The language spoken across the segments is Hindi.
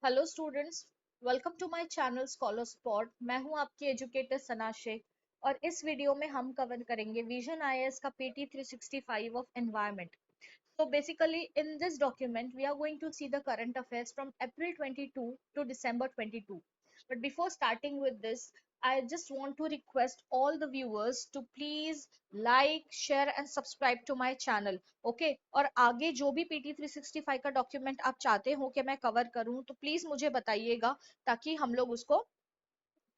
Hello students, welcome to my channel scholar spot. मैं हूं आपकी एजुकेटर सना शेख और इस वीडियो में हम कवर करेंगे विजन आईएएस का PT 365 of environment. So basically, in this document, we are going to see the current affairs from April 22 to December 22. But before starting with this, I just want to request all the viewers to please like, share and subscribe to my channel. Okay? और आगे जो भी PT 365 का डॉक्यूमेंट आप चाहते हो कि मैं कवर करूं तो प्लीज मुझे बताइएगा ताकि हम लोग उसको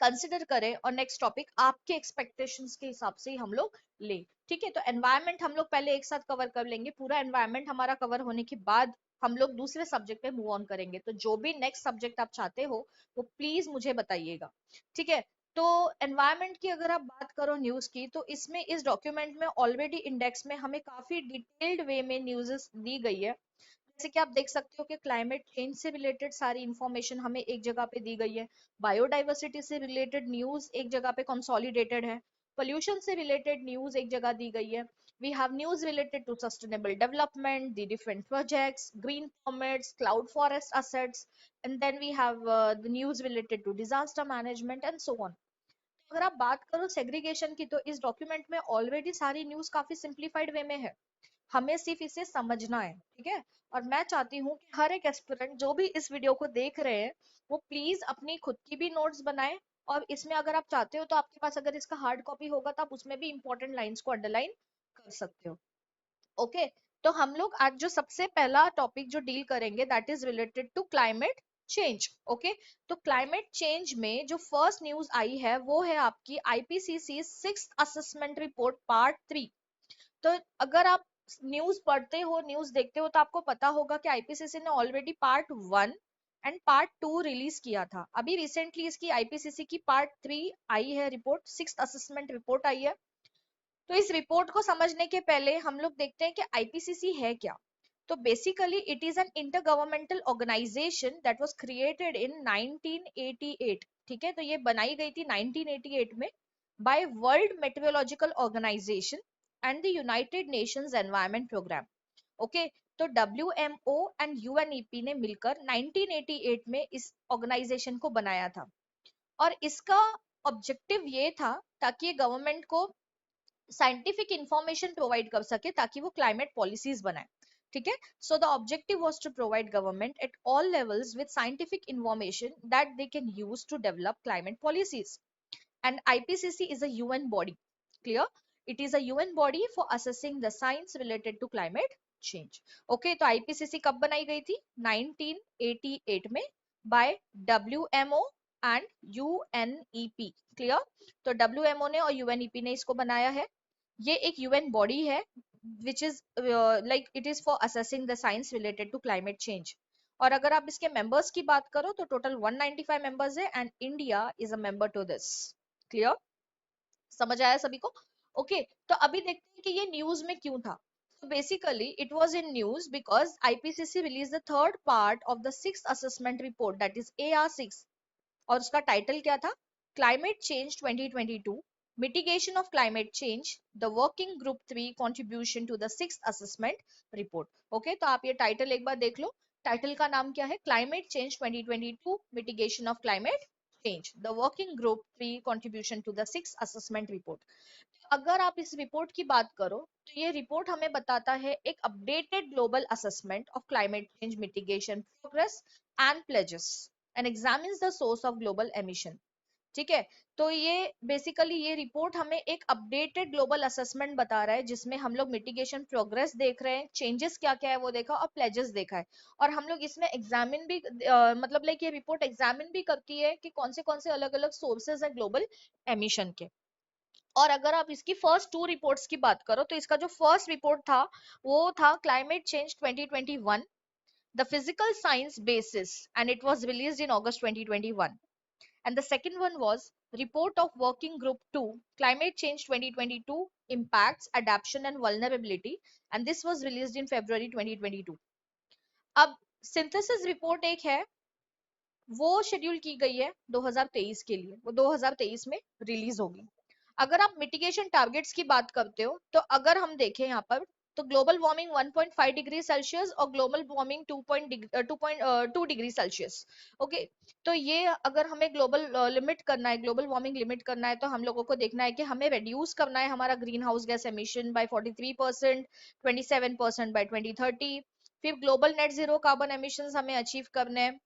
कंसिडर करें और नेक्स्ट टॉपिक आपके एक्सपेक्टेशंस के हिसाब से ही हम लोग ले। ठीक है, तो एनवायरनमेंट हम लोग पहले एक साथ कवर कर लेंगे। पूरा एनवायरनमेंट हमारा कवर होने के बाद हम लोग दूसरे सब्जेक्ट पे मूव ऑन करेंगे। तो जो भी नेक्स्ट सब्जेक्ट आप चाहते हो वो प्लीज मुझे बताइएगा। ठीक है, तो एनवायरनमेंट की अगर आप बात करो न्यूज की, तो इसमें इस डॉक्यूमेंट में ऑलरेडी इंडेक्स में हमें काफी डिटेल्ड वे में न्यूज़ दी गई है। जैसे कि आप देख सकते हो कि क्लाइमेट चेंज से रिलेटेड सारी इंफॉर्मेशन हमें एक जगह पे दी गई है। बायोडाइवर्सिटी से रिलेटेड न्यूज एक जगह पे कंसोलिडेटेड है। पोल्यूशन से रिलेटेड न्यूज एक जगह दी गई है। We have news related to sustainable development, the different projects, green permits, cloud forest assets, and then we have the news related to disaster management and so on. अगर आप बात करो सेग्रीगेशन की, तो इस डॉक्यूमेंट में ऑलरेडी सारी न्यूज काफी सिंप्लीफाइड वे में है। हमें सिर्फ इसे समझना है। ठीक है, और मैं चाहती हूँ कि हर एक एस्पिरेंट जो भी इस वीडियो को देख रहे हैं वो प्लीज अपनी खुद की भी नोट्स बनाए। और इसमें अगर आप चाहते हो तो आपके पास अगर इसका हार्ड कॉपी होगा तो आप उसमें भी इंपॉर्टेंट लाइंस को अंडरलाइन कर सकते हो। ओके, तो हम लोग आज जो सबसे पहला टॉपिक जो डील करेंगे that is related to climate change. Okay, तो क्लाइमेट चेंज में जो फर्स्ट न्यूज आई है वो है आपकी IPCC six assessment report part 3। तो अगर आप न्यूज पढ़ते हो, न्यूज देखते हो, तो आपको पता होगा कि आईपीसीसी ने already part 1 and part 2 release किया था। अभी रिसेंटली इसकी आईपीसीसी की पार्ट 3 आई है, रिपोर्ट सिक्स असेसमेंट रिपोर्ट आई है। तो इस रिपोर्ट को समझने के पहले हम लोग देखते हैं कि आईपीसीसी है क्या। तो basically it is an intergovernmental organization that was created in 1988। ठीक है, तो ये बनाई गई थी 1988 में by World Meteorological Organization and the United Nations Environment Programme. Okay, तो डब्ल्यूएमओ एंड यूएनईपी ने मिलकर 1988 में इस ऑर्गेनाइजेशन को बनाया था। और इसका ऑब्जेक्टिव ये था ताकि ये गवर्नमेंट को साइंटिफिक इंफॉर्मेशन प्रोवाइड कर सके ताकि वो क्लाइमेट पॉलिसीज बनाए। ठीक है, so the objective was to provide government at all levels with scientific information that they can use to develop climate policies. And IPCC is a UN body. Clear, it is a UN body for assessing the science related to climate change. Okay, तो आईपीसीसी कब बनाई गई थी? 1988 में by WMO and UNEP. Clear, तो डब्ल्यूएमओ ने और यूएनईपी ने इसको बनाया है। ये एक यूएन बॉडी है which is like it is for assessing the science related to climate change. और अगर आप इसके मेंबर्स की बात करो तो टोटल 195 मेंबर्स है and India is a member to this. Clear, समझ आया सभी को? ओके, तो अभी देखते हैं कि ये न्यूज में क्यों था। So basically it was in news because IPCC released the third part of the sixth assessment report, that is AR6, और उसका टाइटल क्या था? Climate change 2022, mitigation of climate change, the working group 3 contribution to the sixth assessment report. Okay, तो आप ये टाइटल एक बार देख लो। टाइटल का नाम क्या है? Climate change 2022, mitigation of climate change, the working group 3 contribution to the sixth assessment report. अगर आप इस रिपोर्ट की बात करो तो ये रिपोर्ट हमें बताता है एक updated global assessment of climate change mitigation progress and pledges and examines the source of global emission. ठीक है, तो ये बेसिकली ये रिपोर्ट हमें एक अपडेटेड ग्लोबल असेसमेंट बता रहा है जिसमें हम लोग मिटिगेशन प्रोग्रेस देख रहे हैं, चेंजेस क्या क्या है वो देखा और प्लेजेस देखा है। और हम लोग इसमें एग्जामिन भी मतलब लाइक ये रिपोर्ट एग्जामिन भी करती है कि कौन से अलग अलग सोर्सेज है ग्लोबल एमिशन के। और अगर आप इसकी फर्स्ट टू रिपोर्ट्स की बात करो तो इसका जो फर्स्ट रिपोर्ट था वो था climate change 2021, the physical science basis, and it was released in August 2021। And the second one was report of working group 2, climate change 2022, impacts, adaptation and vulnerability, and this was released in February 2022। अब synthesis report एक है, वो शेड्यूल की गई है 2023 के लिए, वो 2023 में रिलीज होगी। अगर आप मिटिगेशन टारगेट्स की बात करते हो तो अगर हम देखें यहाँ पर तो ग्लोबल वार्मिंग 1.5 डिग्री सेल्सियस और global warming 2 degree Celsius. Okay, तो ये अगर हमें ग्लोबल लिमिट करना है, ग्लोबल वार्मिंग लिमिट करना है, तो हम लोगों को देखना है कि हमें रिड्यूस करना है हमारा green house gas emission by 43%, 27% by 2030। फिर global net zero carbon emission हमें अचीव करने हैं,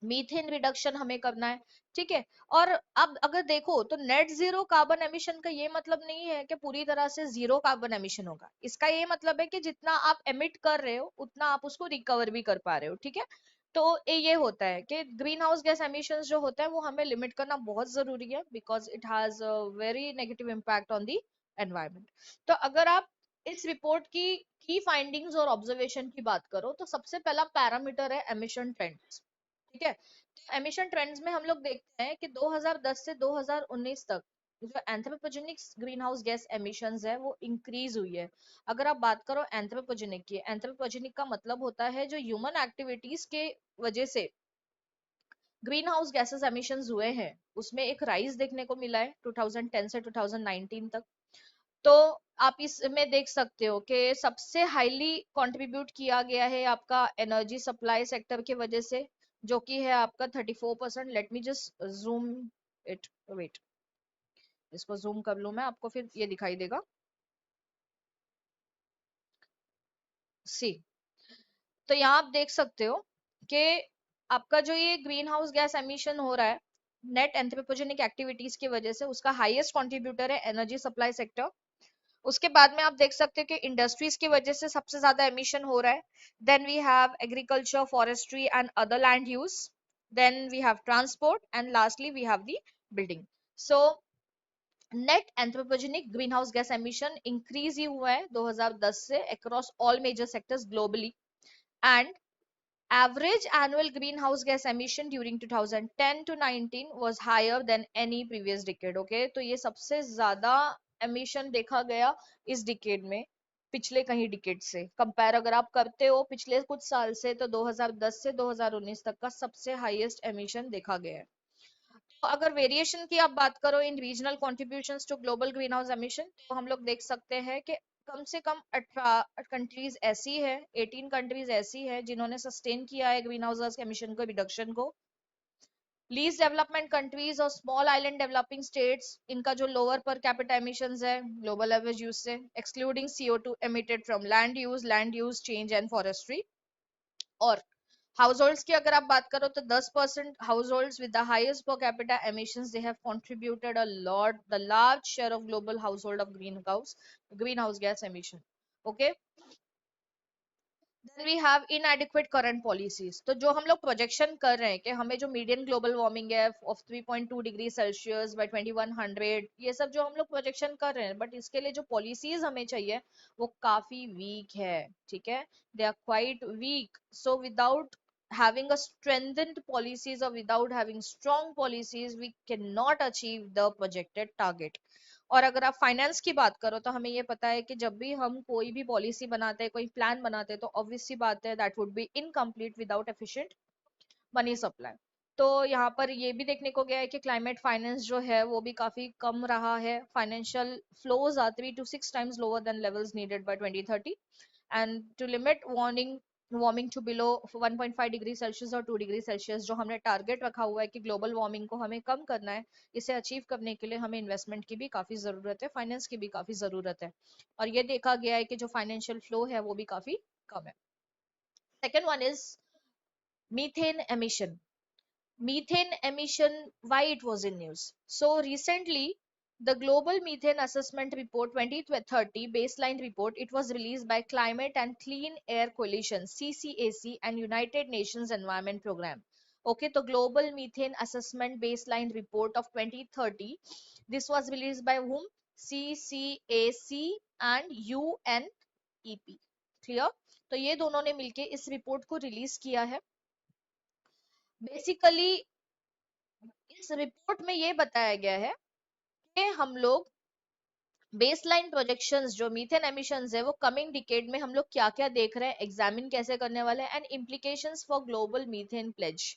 मीथेन रिडक्शन हमें करना है, ठीक है। और अब अगर देखो तो नेट जीरो कार्बन एमिशन का ये मतलब नहीं है कि पूरी तरह से जीरो कार्बन एमिशन होगा, इसका ये मतलब है कि जितना आप एमिट कर रहे हो उतना आप उसको रिकवर भी कर पा रहे हो, ठीक है। तो ये होता है कि ग्रीन हाउस गैस एमिशंस जो होता है वो हमें लिमिट करना बहुत जरूरी है, because it has a very negative impact on the environment. तो अगर आप इस रिपोर्ट की फाइंडिंग्स और ऑब्जर्वेशन की बात करो तो सबसे पहला पैरामीटर है एमिशन ट्रेंड्स, ठीक है। तो एमिशन ट्रेंड्स में हम लोग देखते हैं कि 2010 से 2019 तक जो anthropogenic green house gas emissions है वो इंक्रीज हुई है। अगर आप बात करो एंथ्रोपोजेनिक की, एंथ्रोपोजेनिक का मतलब होता है जो ह्यूमन एक्टिविटीज के वजह से ग्रीन हाउस गैसेस एमिशंस हुए हैं, उसमें एक राइज देखने को मिला है 2010 से 2019 तक। तो आप इसमें देख सकते हो कि सबसे हाईली कंट्रीब्यूट किया गया है आपका एनर्जी सप्लाई सेक्टर की वजह से, जो कि है आपका 34%। Let me just zoom it, wait, इसको जूम कर लूं मैं, आपको फिर ये दिखाई देगा। सी, तो यहाँ आप देख सकते हो कि आपका जो ये ग्रीन हाउस गैस एमिशन हो रहा है नेट एंथ्रोपोजेनिक एक्टिविटीज की वजह से, उसका हाईएस्ट कंट्रीब्यूटर है एनर्जी सप्लाई सेक्टर। उसके बाद में आप देख सकते हो कि इंडस्ट्रीज की वजह से सबसे ज्यादा एमिशन हो रहा है। Then we have agriculture, forestry and other land use, then we have transport and lastly we have the building. So net anthropogenic green house gas emission increase ही हुआ है 2010 से across all major sectors globally, and average annual greenhouse gas emission during 2010 to 19 was higher than any previous decade। okay, तो ये सबसे ज्यादा emission देखा गया इस डिकेड में पिछले कहीं डिकेड से कंपेयर अगर आप करते हो पिछले कुछ साल से, तो 2010 से 2019 तक का सबसे हाईएस्ट एमिशन देखा गया है। तो अगर वेरिएशन की आप बात करो in regional contributions to global green house emission, तो हम लोग देख सकते हैं कि कम से कम 18 कंट्रीज ऐसी है, 18 कंट्रीज ऐसी है जिन्होंने सस्टेन किया है ग्रीन हाउस एमिशन को, रिडक्शन को। लीस्ट डेवलपमेंट कंट्रीज और स्मॉल आइलैंड डेवलपिंग स्टेट्स, इनका जो लोअर पर कैपिटा एमिशंस है ग्लोबल एवरेज यूज से, excluding CO2 emitted from land use change and forestry. और हाउस होल्ड्स की अगर आप बात करो तो 10% house holds with the highest per capita emissions, they have contributed a lot the large share of global house hold of green house gas emission. Okay, then we have inadequate current policies. तो जो हम लोग प्रोजेक्शन कर रहे हैं कि हमें जो मीडियन ग्लोबल वार्मिंग है ऑफ 3.2 डिग्री सेल्सियस बाय 2100, ये सब जो हम लोग प्रोजेक्शन कर रहे हैं, बट इसके लिए जो पॉलिसीज हमें चाहिए वो काफी वीक है, ठीक है। They are quite weak. So without having a strengthened policies or without having strong policies we cannot achieve the projected target। और अगर आप फाइनेंस की बात करो तो हमें ये पता है कि जब भी हम कोई भी पॉलिसी बनाते हैं, कोई प्लान बनाते हैं, तो ऑब्वियस सी बात है that would be incomplete without efficient money supply. तो यहाँ पर ये भी देखने को गया है कि क्लाइमेट फाइनेंस जो है वो भी काफी कम रहा है, financial flows are 3 to 6 times lower than levels needed by 2030, and to limit warming to below 1.5 degree Celsius और 2 डिग्री सेल्सियस, जो हमने टारगेट रखा हुआ है कि ग्लोबल वार्मिंग को हमें कम करना है, इसे अचीव करने के लिए हमें इन्वेस्टमेंट की भी काफी जरूरत है, फाइनेंस की भी काफी जरूरत है। और ये देखा गया है कि जो फाइनेंशियल फ्लो है वो भी काफी कम है। Second one is methane emission. Methane emission, why it was in news? So recently the global methane assessment report 2030 baseline report, it was released by Climate and Clean Air Coalition CCAC and United Nations Environment Program। okay, तो global methane assessment baseline report of 2030, this was released by whom? CCAC and UNEP। clear? तो ये दोनों ने मिलके इस रिपोर्ट को रिलीज किया है। बेसिकली इस रिपोर्ट में ये बताया गया है कि हम लोग बेसलाइन प्रोजेक्शंस जो मीथेन एमिशंस है वो कमिंग डिकेड में हम लोग क्या क्या देख रहे हैं, एग्जामिन कैसे करने वाले हैं, and implications for global methane pledge.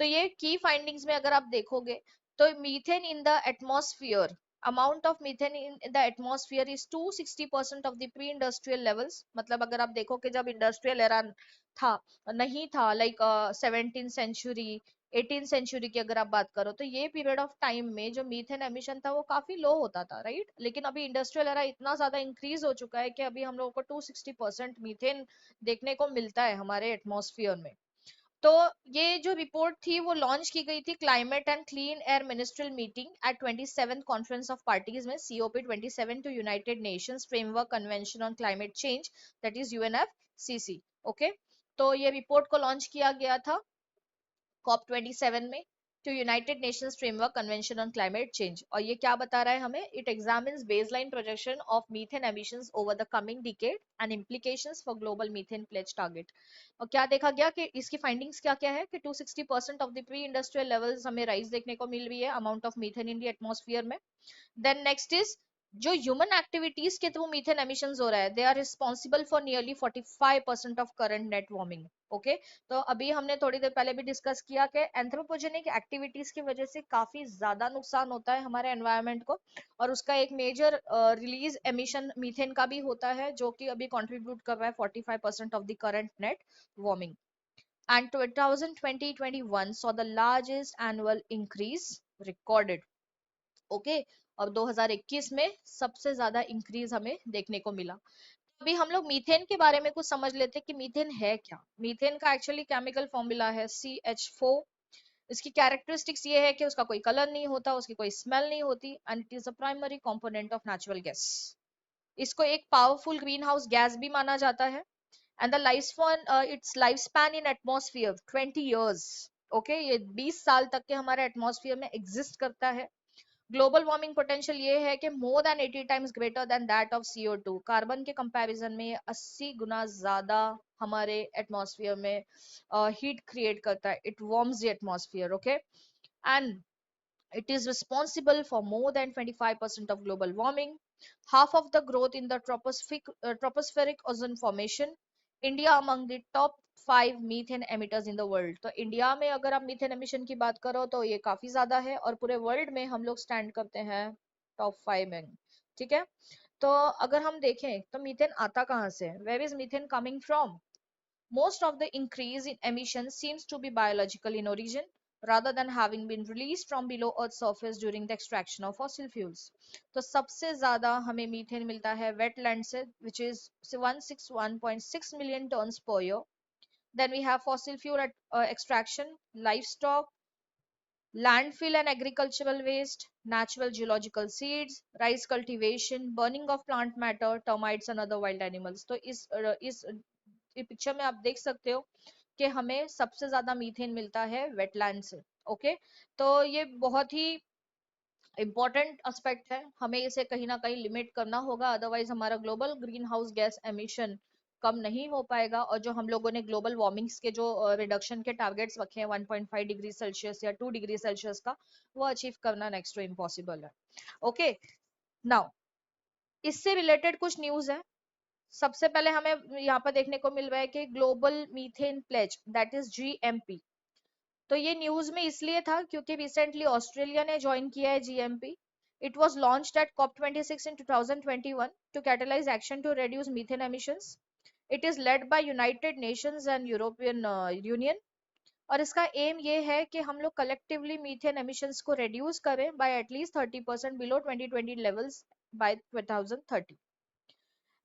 तो ये की फाइंडिंग्स में अगर आप देखोगे तो methane in the atmosphere amount of methane in the atmosphere is 260% of the pre industrial levels. मतलब अगर आप देखो कि जब इंडस्ट्रियल एरा था, नहीं था, like 17th century, 18th century की अगर आप बात करो, तो ये पीरियड ऑफ टाइम में जो मीथेन एमिशन था वो काफी लो होता था, राइट। लेकिन अभी इंडस्ट्रियल एरा इतना ज्यादा इंक्रीज हो चुका है कि अभी हम लोगों को 260% मीथेन देखने को मिलता है हमारे एटमॉस्फेयर में। तो ये जो रिपोर्ट थी वो लॉन्च की गई थी climate and clean air ministerial meeting at 27th conference of parties में, COP27 to United Nations framework convention on climate Change, that is UNFCC। Okay, तो ये रिपोर्ट को लॉन्च किया गया था COP27 में, to United Nations framework convention on climate change. और ये क्या बता रहा है हमें? It examines baseline projection of methane emissions over the coming decade and implications for global methane pledge target. और क्या देखा गया कि इसकी फाइंडिंग्स क्या क्या है कि 260% of the pre industrial levels हमें राइज देखने को मिल रही है, amount of methane in the atmosphere में। देन नेक्स्ट इज जो ह्यूमन एक्टिविटीज के थ्रू मीथेन एमिशंस हो रहा है, they are responsible for nearly 45% of current net warming. Okay, तो अभी हमने थोड़ी देर पहले भी डिस्कस किया कि एंथ्रोपोजेनिक एक्टिविटीज की वजह से काफी ज्यादा नुकसान होता है हमारे एनवायरनमेंट को, और उसका एक मेजर रिलीज एमिशन मीथेन का भी होता है, जो कि अभी कंट्रीब्यूट कर रहा है 45% of the current net warming. And 2020-21 saw the largest annual increase recorded। Okay, और 2021 में सबसे ज्यादा इंक्रीज हमें देखने को मिला। अभी हम लोग मीथेन के बारे में कुछ समझ लेते हैं कि मीथेन है क्या। मीथेन का एक्चुअली केमिकल फॉर्मूला है CH4। इसकी कैरेक्टरिस्टिक्स ये है कि उसका कोई कलर नहीं होता, उसकी कोई स्मेल नहीं होती, and it is a primary component of natural gas. इसको एक पावरफुल ग्रीन हाउस गैस भी माना जाता है। And the it's life span in atmosphere 20 years। Okay, ये 20 साल तक के हमारे एटमोसफियर में एग्जिस्ट करता है। ग्लोबल वार्मिंग पोटेंशियल ये है कि more than 80 times greater than that of CO2। Carbon के कंपैरिजन में 80 गुना ज्यादा हमारे एटमॉस्फेयर में हीट क्रिएट करता है। It warms the atmosphere. Okay, and it is responsible for more than 25% of global warming, half of the growth in the tropospheric ozone formation. India among the top 5 methane emitters in the world। तो इंडिया में अगर आप मीथेन एमिशन की बात करो तो ये काफी ज्यादा है, और पूरे वर्ल्ड में हम लोग स्टैंड करते हैं टॉप 5 में। ठीक है, तो अगर हम देखें तो मीथेन आता कहाँ से? Where is methane coming from? Most of the increase in emissions seems to be biological in origin, rather than having been released from below Earth's surface during the extraction of fossil fuels। तो सबसे ज्यादा हमें मीथेन मिलता है वेटलैंड से, which is 161.6 million tons per year। Then we have fossil fuel extraction, livestock, landfill and agricultural waste, natural geological seeds, rice cultivation, burning of plant matter, termites and other wild animals। तो इस पिक्चर में आप देख सकते हो कि हमें सबसे ज्यादा मीथेन मिलता है वेटलैंड से। ओके, तो ये बहुत ही इंपॉर्टेंट एस्पेक्ट है, हमें इसे कहीं ना कहीं लिमिट करना होगा, अदरवाइज हमारा global green house gas emission कम नहीं हो पाएगा। और जो हम लोगों ने ग्लोबल वार्मिंग्स के जो रिडक्शन के टारगेट्स रखे हैं 1.5 डिग्री सेल्सियस या 2 डिग्री सेल्सियस का, वो अचीव करना नेक्स्ट टू इम्पॉसिबल है। ओके, नाउ इससे रिलेटेड कुछ न्यूज है। सबसे पहले हमें यहाँ पर देखने को मिल रहा है कि global methane pledge, that is GMP। तो ये न्यूज में इसलिए था क्योंकि रिसेंटली ऑस्ट्रेलिया ने ज्वाइन किया है GMP। It was launched at COP26 in 2021 to catalyze action to reduce methane emissions। It is led by United Nations and European Union. और इसका एम ये है कि हम लोग कलेक्टिवली मीथेन एमिशंस को रिड्यूस करें by at least 30% below 2020 levels by 2030।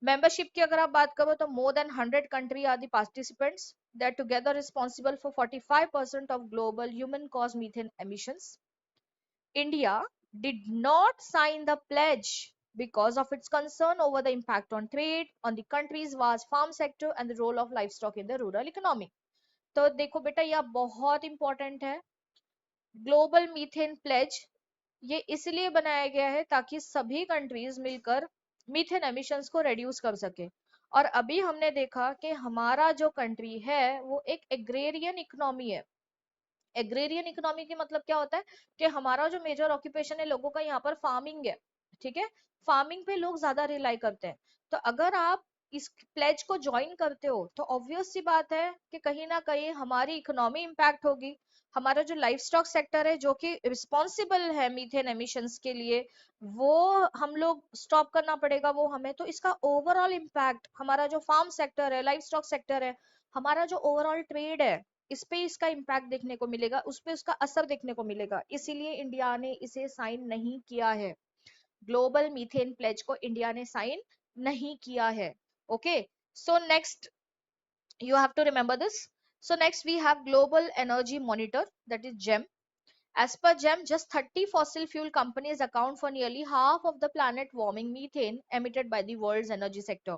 Membership की अगर आप बात करो तो more than 100 country are the participants, they are together responsible for 45% of global human cause methane emissions. India did not sign the pledge because of its concern over the impact on trade, on the country's vast farm sector and the role of livestock in the rural economy। तो देखो बेटा, यह बहुत इंपॉर्टेंट है। ग्लोबल मीथेन प्लेज ये इसलिए बनाया गया है ताकि सभी कंट्रीज मिलकर मीथेन एमिशंस को रिड्यूस कर सके। और अभी हमने देखा कि हमारा जो कंट्री है वो एक एग्रेरियन इकोनॉमी है। एग्रेरियन इकोनॉमी की मतलब क्या होता है कि हमारा जो मेजर ऑक्यूपेशन है लोगों का यहाँ पर फार्मिंग है। ठीक है, फार्मिंग पे लोग ज्यादा रिलाई करते हैं। तो अगर आप इस प्लेज को ज्वाइन करते हो तो ऑब्वियस सी बात है कि कहीं ना कहीं हमारी इकोनॉमी इम्पैक्ट होगी, हमारा जो लाइफ स्टॉक सेक्टर है जो कि रिस्पॉन्सिबल है मीथेन एमिशंस के लिए, वो हम लोग स्टॉप करना पड़ेगा वो हमें। तो इसका ओवरऑल इम्पैक्ट, हमारा जो फार्म सेक्टर है, लाइफ स्टॉक सेक्टर है, हमारा जो ओवरऑल ट्रेड है, इस पे इसका इम्पैक्ट देखने को मिलेगा, उस पे उसका असर देखने को मिलेगा। इसीलिए इंडिया ने इसे साइन नहीं किया है, ग्लोबल मीथेन प्लेज को इंडिया ने साइन नहीं किया है। Okay, so next you have to remember this. So next we have global energy monitor, that is GEM. As per GEM, just 30 fossil fuel companies account for nearly half of the planet warming methane emitted by the world's energy sector.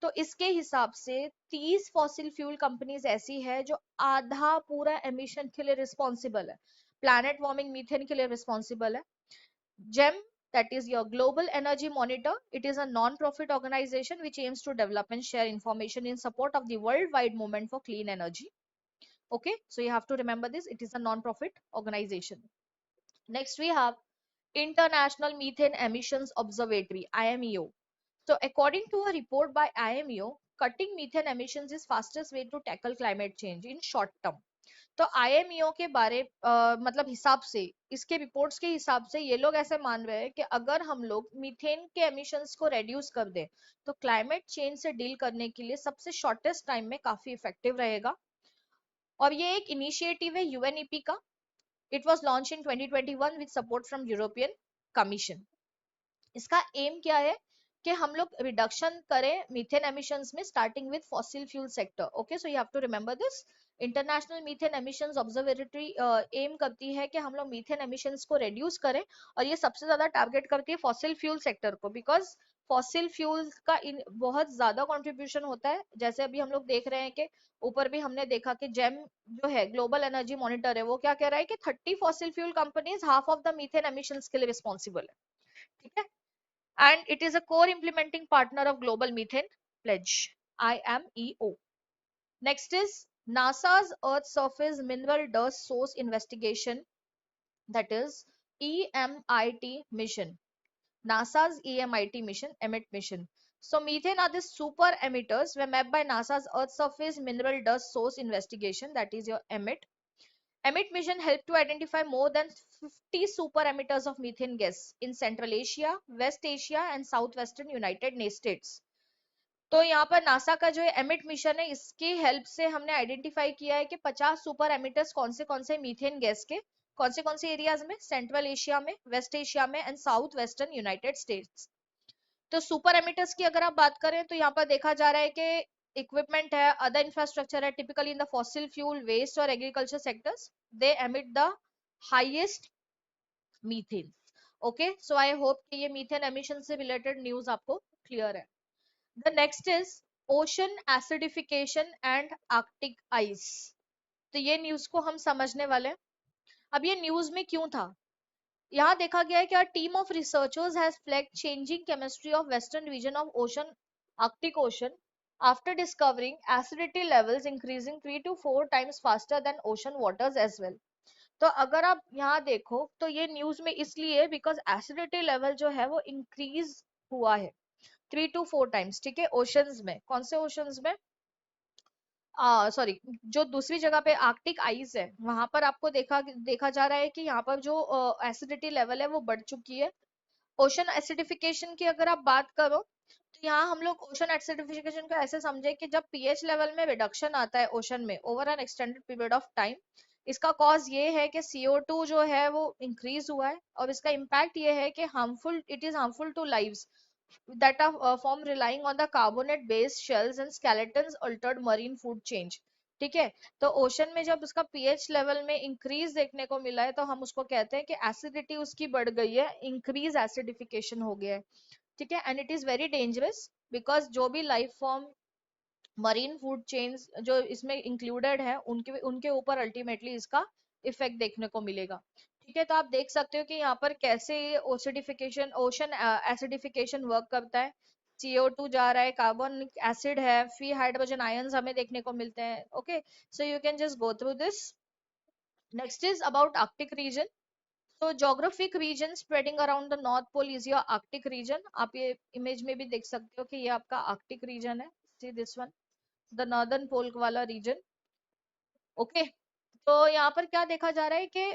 तो इसके हिसाब से 30 फॉसिल फ्यूल कंपनीज ऐसी है जो आधा पूरा एमिशन के लिए रिस्पॉन्सिबल है, प्लैनेट वार्मिंग मीथेन के लिए रिस्पॉन्सिबल है। GEM, that is your Global Energy Monitor, it is a non-profit organization which aims to develop and share information in support of the worldwide movement for clean energy. Okay, so you have to remember this, it is a non-profit organization. Next we have International Methane Emissions Observatory, IMEO. So according to a report by IMEO, cutting methane emissions is fastest way to tackle climate change in short term. तो आईएमईओ के बारे मतलब हिसाब से, इसके रिपोर्ट्स के हिसाब से ये लोग ऐसे मान रहे हैं कि अगर हम लोग मीथेन के एमिशंस को रेड्यूस कर दें तो क्लाइमेट चेंज से डील करने के लिए सबसे शॉर्टेस्ट टाइम में काफी इफेक्टिव रहेगा। और ये एक इनिशिएटिव है यूएनईपी का। It was launch in 2021 with support from European Commission. इसका एम क्या है कि हम लोग रिडक्शन करें मीथेन एमिशंस में, starting with fossil fuel sector. Okay, so you have to remember this. International methane emissions observatory aim करती है कि हम लोग मीथेन एमिशंस को रिड्यूस करें, और ये सबसे ज्यादा टारगेट करती है फॉसिल फ्यूल सेक्टर को, बिकॉज फॉसिल फ्यूल का बहुत ज्यादा कंट्रीब्यूशन होता है। जैसे अभी हम लोग देख रहे हैं कि ऊपर भी हमने देखा कि जेम जो है ग्लोबल एनर्जी मॉनिटर है, वो क्या कह रहा है कि 30 fossil fuel companies half of the methane emissions के लिए रिस्पॉन्सिबल है। ठीक है, and it is a core implementing partner of Global Methane Pledge, IMEO. Next is NASA's Earth Surface Mineral Dust Source Investigation, that is EMIT mission. NASA's EMIT mission, EMIT mission. So methane are the super emitters were mapped by NASA's Earth Surface Mineral Dust Source Investigation, that is your EMIT. EMIT mission helped to identify more than 50 super emitters of methane gas in Central Asia, West Asia and Southwestern United States. तो यहाँ पर नासा का जो एमिट मिशन है, इसकी हेल्प से हमने आइडेंटिफाई किया है कि 50 सुपर एमिटर्स कौन से मीथेन गैस के कौन से एरियाज में, सेंट्रल एशिया में, वेस्ट एशिया में and south western United states. तो सुपर एमिटर्स की अगर आप बात करें तो यहाँ पर देखा जा रहा है कि इक्विपमेंट है, अदर इंफ्रास्ट्रक्चर है, typically in the fossil fuel, waste और agriculture sectors, they emit the highest methane. Okay, so I hope कि ये मीथेन एमिशन से रिलेटेड न्यूज आपको क्लियर है। The next is ocean acidification and Arctic ice. तो ये न्यूज को हम समझने वाले हैं। अब ये न्यूज में क्यों था, यहाँ देखा गया है कि a team of researchers has flagged changing chemistry of western region of ocean, Arctic Ocean, after discovering acidity levels increasing 3 to 4 times faster than ocean waters as well. तो अगर आप यहाँ देखो तो ये न्यूज में इसलिए बिकॉज एसिडिटी लेवल जो है वो इंक्रीज हुआ है 3 to 4 टाइम्स। ठीक है, ओशंस में, कौन से ओशंस में, सॉरी, जो दूसरी जगह पे आर्कटिक आइस है वहां पर आपको देखा जा रहा है कि यहाँ पर जो एसिडिटी लेवल है वो बढ़ चुकी है। ओशन एसिडिफिकेशन की अगर आप बात करो तो यहाँ हम लोग ओशन एसिडिफिकेशन को ऐसे समझे कि जब पीएच लेवल में रिडक्शन आता है ओशन में over N extended period of time, इसका कॉज ये है कि CO2 जो है वो इंक्रीज हुआ है, और इसका इम्पैक्ट ये है कि harmful, it is harmful to lives that are formed relying on the carbonate based shells and skeletons altered marine food change। ठीक है, तो ओशन में जब उसका पीएच लेवल में इंक्रीज देखने को मिला है तो हम उसको कहते हैं कि एसिडिटी उसकी बढ़ गई है, इंक्रीज एसिडिफिकेशन हो गया है। ठीक है, and it is very dangerous because जो भी life form marine food chains जो इसमें इंक्लूडेड है उनके उनके ऊपर अल्टीमेटली इसका इफेक्ट देखने को मिलेगा। ठीक है, तो आप देख सकते हो कि यहाँ पर कैसे ओसिडिफिकेशन, ओशन एसिडिफिकेशन वर्क करता है। CO2 जा रहा है, कार्बन एसिड है, फिर हाइड्रोजन आयंस हमें देखने को मिलते हैं। Okay, so you can just go through this. Next is about Arctic region. तो geographic region spreading around the north pole is your Arctic region. आप ये इमेज में भी देख सकते हो कि ये आपका आर्कटिक रीजन है, see this one, the northern pole वाला रीजन। ओके, तो यहाँ पर क्या देखा जा रहा है कि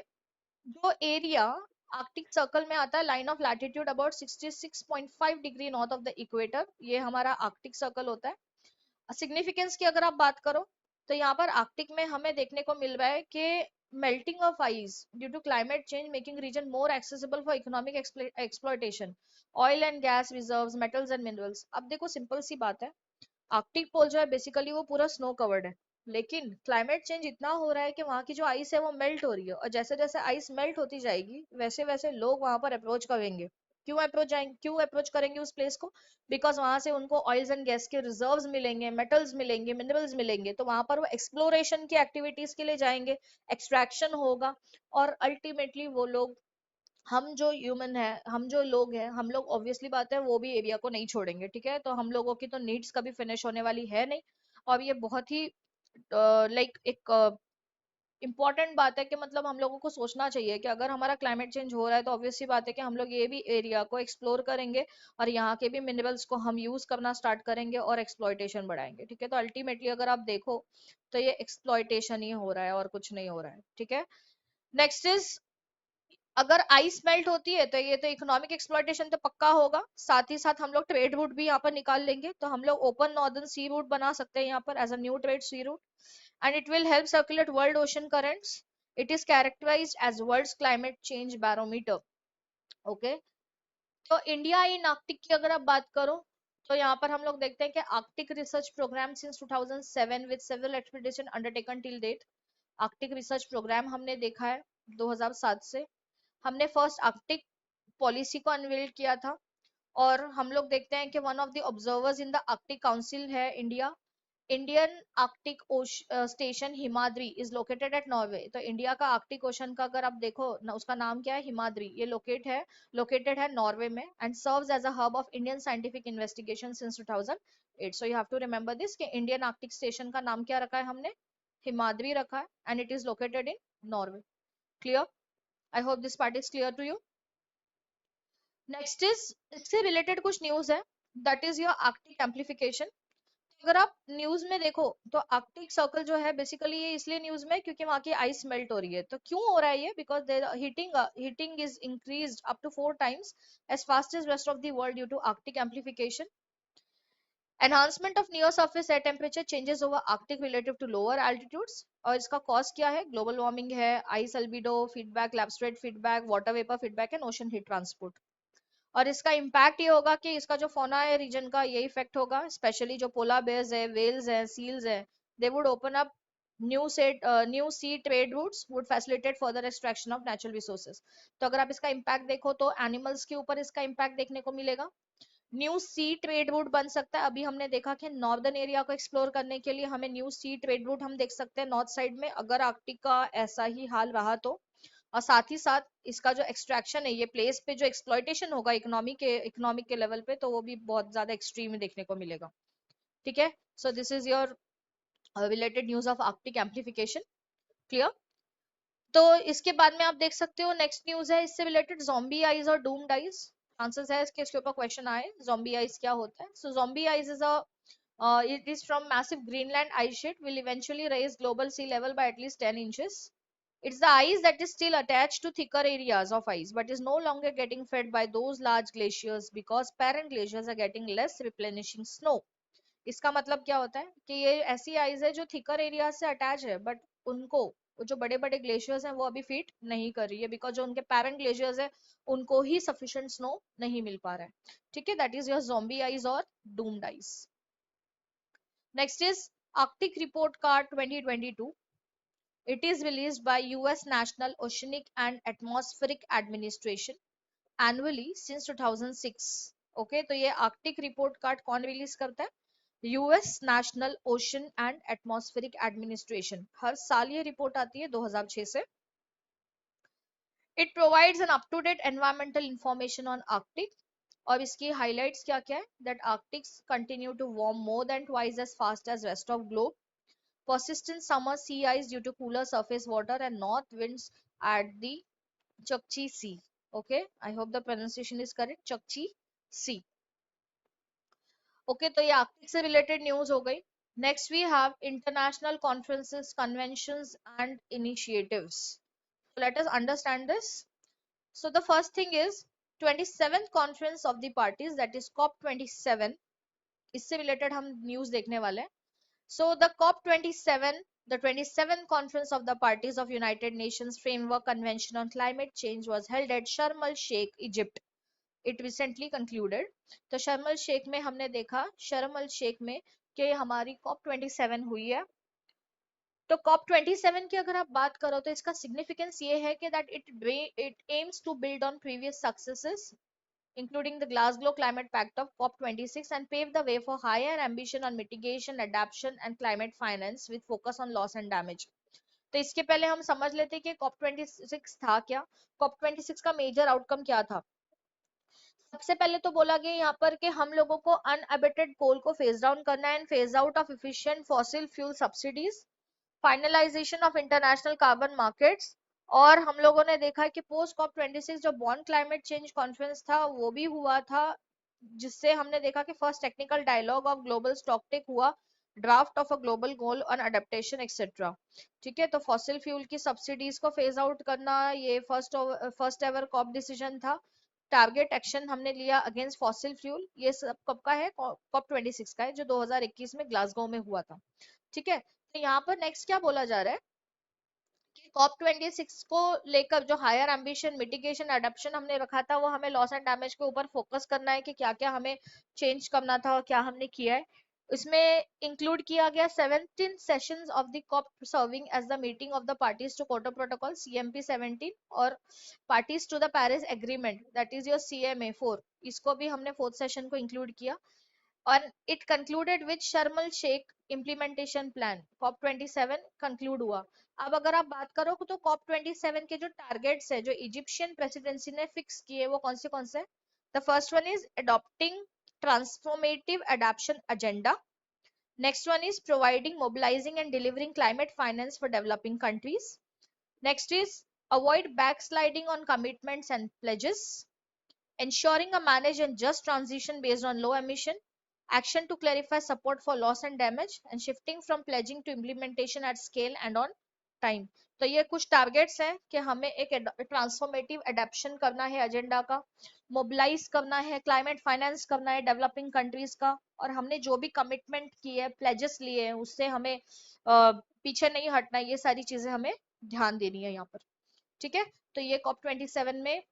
जो एरिया आर्कटिक सर्कल में आता है, line of latitude about 66.5 degree north of the equator, ये हमारा आर्कटिक सर्कल होता है। सिग्निफिकेंस की अगर आप बात करो तो यहाँ पर आर्कटिक में हमें देखने को मिल रहा है कि melting of ice due to climate change making region more accessible for economic exploitation, oil and gas reserves, metals and minerals. अब देखो सिंपल सी बात है, आर्कटिक पोल जो है बेसिकली वो पूरा स्नो कवर्ड है, लेकिन क्लाइमेट चेंज इतना हो रहा है कि वहां की जो आइस है वो मेल्ट हो रही है, और जैसे जैसे आइस मेल्ट होती जाएगी वैसे वैसे लोग वहां पर अप्रोच करेंगे। क्यों अप्रोच करेंगे उस प्लेस को? बिकॉज वहां से उनको ऑयल्स एंड गैस के रिजर्व्स मिलेंगे, मेटल्स मिलेंगे, मिनरल्स मिलेंगे, तो वहां पर वो एक्सप्लोरेशन की एक्टिविटीज के लिए जाएंगे, एक्सट्रैक्शन होगा, और अल्टीमेटली वो लोग, हम जो ह्यूमन है, हम जो लोग हैं, हम लोग ऑब्वियसली बात है वो भी एरिया को नहीं छोड़ेंगे, ठीक है? तो हम लोगों की तो नीड्स कभी फिनिश होने वाली है नहीं। और ये बहुत ही लाइक एक इम्पॉर्टेंट बात है कि मतलब हम लोगों को सोचना चाहिए कि अगर हमारा क्लाइमेट चेंज हो रहा है तो ऑब्वियसली बात है कि हम लोग ये भी एरिया को एक्सप्लोर करेंगे और यहाँ के भी मिनरल्स को हम यूज करना स्टार्ट करेंगे और एक्सप्लॉयटेशन बढ़ाएंगे, ठीक है? तो अल्टीमेटली अगर आप देखो तो ये एक्सप्लॉयटेशन ही हो रहा है और कुछ नहीं हो रहा है, ठीक है? नेक्स्ट इज, अगर आइस मेल्ट होती है तो ये तो इकोनॉमिक एक्सप्लॉयटेशन तो पक्का होगा, साथ ही साथ हम लोग ट्रेड रूट भी यहाँ पर निकाल लेंगे, तो हम लोग ओपन नॉर्दर्न सी रूट बना सकते हैं यहाँ पर as a new trade sea route, and it will help circulate world ocean currents. It is characterised as world's climate change barometer. Okay, तो इंडिया इन आर्कटिक की अगर आप बात करो तो यहाँ पर हम लोग देखते हैं कि Arctic research program since 2007 with several expedition undertaken till date. Arctic research program हमने देखा है 2007 से, हमने फर्स्ट आर्कटिक पॉलिसी को अनवील्ड किया था, और हम लोग देखते हैं कि one of the observers in the Arctic council है India. Indian Arctic station Himadri is located at Norway. तो इंडिया का आर्कटिक ओशन का अगर आप देखो ना, उसका नाम क्या है? हिमाद्री। ये लोकेटेड है नॉर्वे में, and serves as a hub of Indian scientific investigation since 2008। So you have to remember this कि इंडियन आर्कटिक स्टेशन का नाम क्या रखा है हमने? हिमाद्री रखा है, and it is located in Norway. Clear? I hope this part is clear to you. Next is, इससे रिलेटेड कुछ न्यूज है, that is your Arctic amplification. अगर आप न्यूज में देखो तो आर्कटिक सर्कल जो है बेसिकली ये इसलिए न्यूज में क्योंकि वहां की आइस मेल्ट हो रही है। तो क्यों हो रहा है ये? Because there heating is increased up to 4 times as fast as rest of the world due to arctic amplification. Enhancement of near surface air temperature changes over arctic relative to lower altitudes। और इसका कॉज क्या है? ग्लोबल वार्मिंग है, ice albedo feedback, lapse rate feedback, water vapour feedback and ocean heat transport. और इसका इम्पैक्ट ये होगा कि इसका जो फोना है रीजन का, ये इफेक्ट होगा, स्पेशली जो पोला बेयर्स है, वेल्स है, सील्स है, they would open up new sea trade routes would facilitate further extraction of natural resources. तो अगर आप इसका इम्पैक्ट देखो तो एनिमल्स के ऊपर इसका इम्पैक्ट देखने को मिलेगा, न्यू सी ट्रेड रूट बन सकता है। अभी हमने देखा कि नॉर्दर्न एरिया को एक्सप्लोर करने के लिए हमें न्यू सी ट्रेड रूट हम देख सकते हैं नॉर्थ साइड में, अगर आर्कटिक का ऐसा ही हाल रहा तो। और साथ ही साथ इसका जो एक्सट्रैक्शन है, ये प्लेस पे जो एक्सप्लॉयटेशन होगा इकोनॉमिक के लेवल पे, तो वो भी बहुत ज्यादा एक्सट्रीम में देखने को मिलेगा, ठीक है? So this is your related news of Arctic amplification. Clear? तो इसके बाद में आप देख सकते हो नेक्स्ट न्यूज है इससे रिलेटेड, ज़ॉम्बी आइज और डूम्ड आइज। चांसेस है इसके ऊपर क्वेश्चन आए, ज़ॉम्बी आइज क्या होता है? So zombie ice is a it is from massive Greenland ice sheet will eventually raise global sea level by at least 10 inches. It's the ice that is still attached to thicker areas of ice but is no longer getting fed by those large glaciers because parent glaciers are getting less replenishing snow. इसका मतलब क्या होता है कि ये ऐसी आइस है जो थिकर एरिया से अटैच है, बट उनको, वो जो बड़े बड़े ग्लेशियर्स हैं वो अभी फीट नहीं कर रही है, बिकॉज जो उनके पेरेंट ग्लेशियर्स है उनको ही सफिशिएंट स्नो नहीं मिल पा रहा है, ठीक है? That is your zombie ice और doomed ice. Next is Arctic report card 2022। It is released by US National Oceanic and Atmospheric Administration annually since 2006। Okay, तो ये आर्कटिक रिपोर्ट कार्ड कौन रिलीज करता है? US national ocean and atmospheric administration. हर साल ये रिपोर्ट आती है 2006 से। It provides an up to date environmental information on Arctic. और इसकी हाइलाइट्स क्या क्या है? That Arctics continue to warm more than twice as fast as rest of globe, persistent summer sea ice due to cooler surface water and north winds at the Chukchi sea. Okay, I hope the pronunciation is correct. Chukchi sea. Okay, तो ये आर्कटिक से रिलेटेड न्यूज हो गई. Next we have international conferences, conventions and initiatives. Let us understand this. So the first thing is 27th conference of the parties, that is COP 27. इससे रिलेटेड हम न्यूज देखने वाले हैं. So the COP 27, the 27th conference of the parties of United Nations framework convention on climate change was held at Sharm el Sheikh, Egypt. It recently concluded. तो शर्म अल शेख में हमने देखा, शर्म अल शेख में कि हमारी कॉप 27 हुई है. तो कॉप 27 की अगर आप बात करो तो इसका सिग्निफिकेंस ये है कि that it aims to build on previous successes including the Glasgow Climate Pact of COP26 and pave the way for higher ambition on mitigation, adaptation and climate finance with focus on loss and damage. तो इसके पहले हम समझ लेते कि COP26 था क्या. COP26 का मेजर आउटकम क्या था. सबसे पहले तो बोला गया यहाँ पर कि हम लोगों को अनएबेटेड कोल को फेज डाउन करना है and phase out of efficient fossil fuel subsidies, finalisation of international carbon markets. और हम लोगों ने देखा है कि पोस्ट कॉप 26 जो बॉन क्लाइमेट चेंज कॉन्फ्रेंस था वो भी हुआ था, जिससे हमने देखा कि first technical dialogue of global stocktake हुआ, draft of a global goal on adaptation etcetera. ठीक है, तो फॉसिल फ्यूल की सब्सिडीज को फेज आउट करना ये फर्स्ट एवर कॉप डिसीजन था. टारगेट एक्शन हमने लिया अगेंस्ट फॉसिल फ्यूल. ये सब कब का है, कॉप 26 का है जो 2021 में ग्लासगो में हुआ था. ठीक है, तो यहाँ पर नेक्स्ट क्या बोला जा रहा है कि कॉप 26 को लेकर जो हायर एम्बिशन, मिटिगेशन, एडप्शन हमने रखा था वो हमें लॉस एंड डैमेज के ऊपर फोकस करना है कि क्या क्या हमें चेंज करना था और क्या हमने किया है. इसमें इंक्लूड किया गया 17 sessions of the COP serving as the meeting of the parties to Kyoto protocol CMP 17 और parties to the Paris agreement, that is your CMA 4. इसको भी हमने फोर्थ सेशन को इंक्लूड किया. और it concluded with Sharm el Sheikh implementation plan. COP 27 conclude हुआ. अब अगर आप बात करो तो कॉप 27 के जो टारगेट्स है जो इजिप्शियन प्रेसिडेंसी ने फिक्स किए वो कौन से. The first one is adopting transformative adaptation agenda. Next one is providing, mobilising and delivering climate finance for developing countries. Next is avoid backsliding on commitments and pledges, ensuring a managed and just transition based on low emission, action to clarify support for loss and damage, and shifting from pledging to implementation at scale and on time. तो ये कुछ टारगेट्स हैं कि हमें एक ट्रांसफॉर्मेटिव एडेप्शन करना है एजेंडा का, मोबिलाइज करना है, क्लाइमेट फाइनेंस करना है डेवलपिंग कंट्रीज का, और हमने जो भी कमिटमेंट की है, प्लेजेस लिए हैं, उससे हमें पीछे नहीं हटना है. ये सारी चीजें हमें ध्यान देनी है यहाँ पर. ठीक है, तो ये कॉप 27 में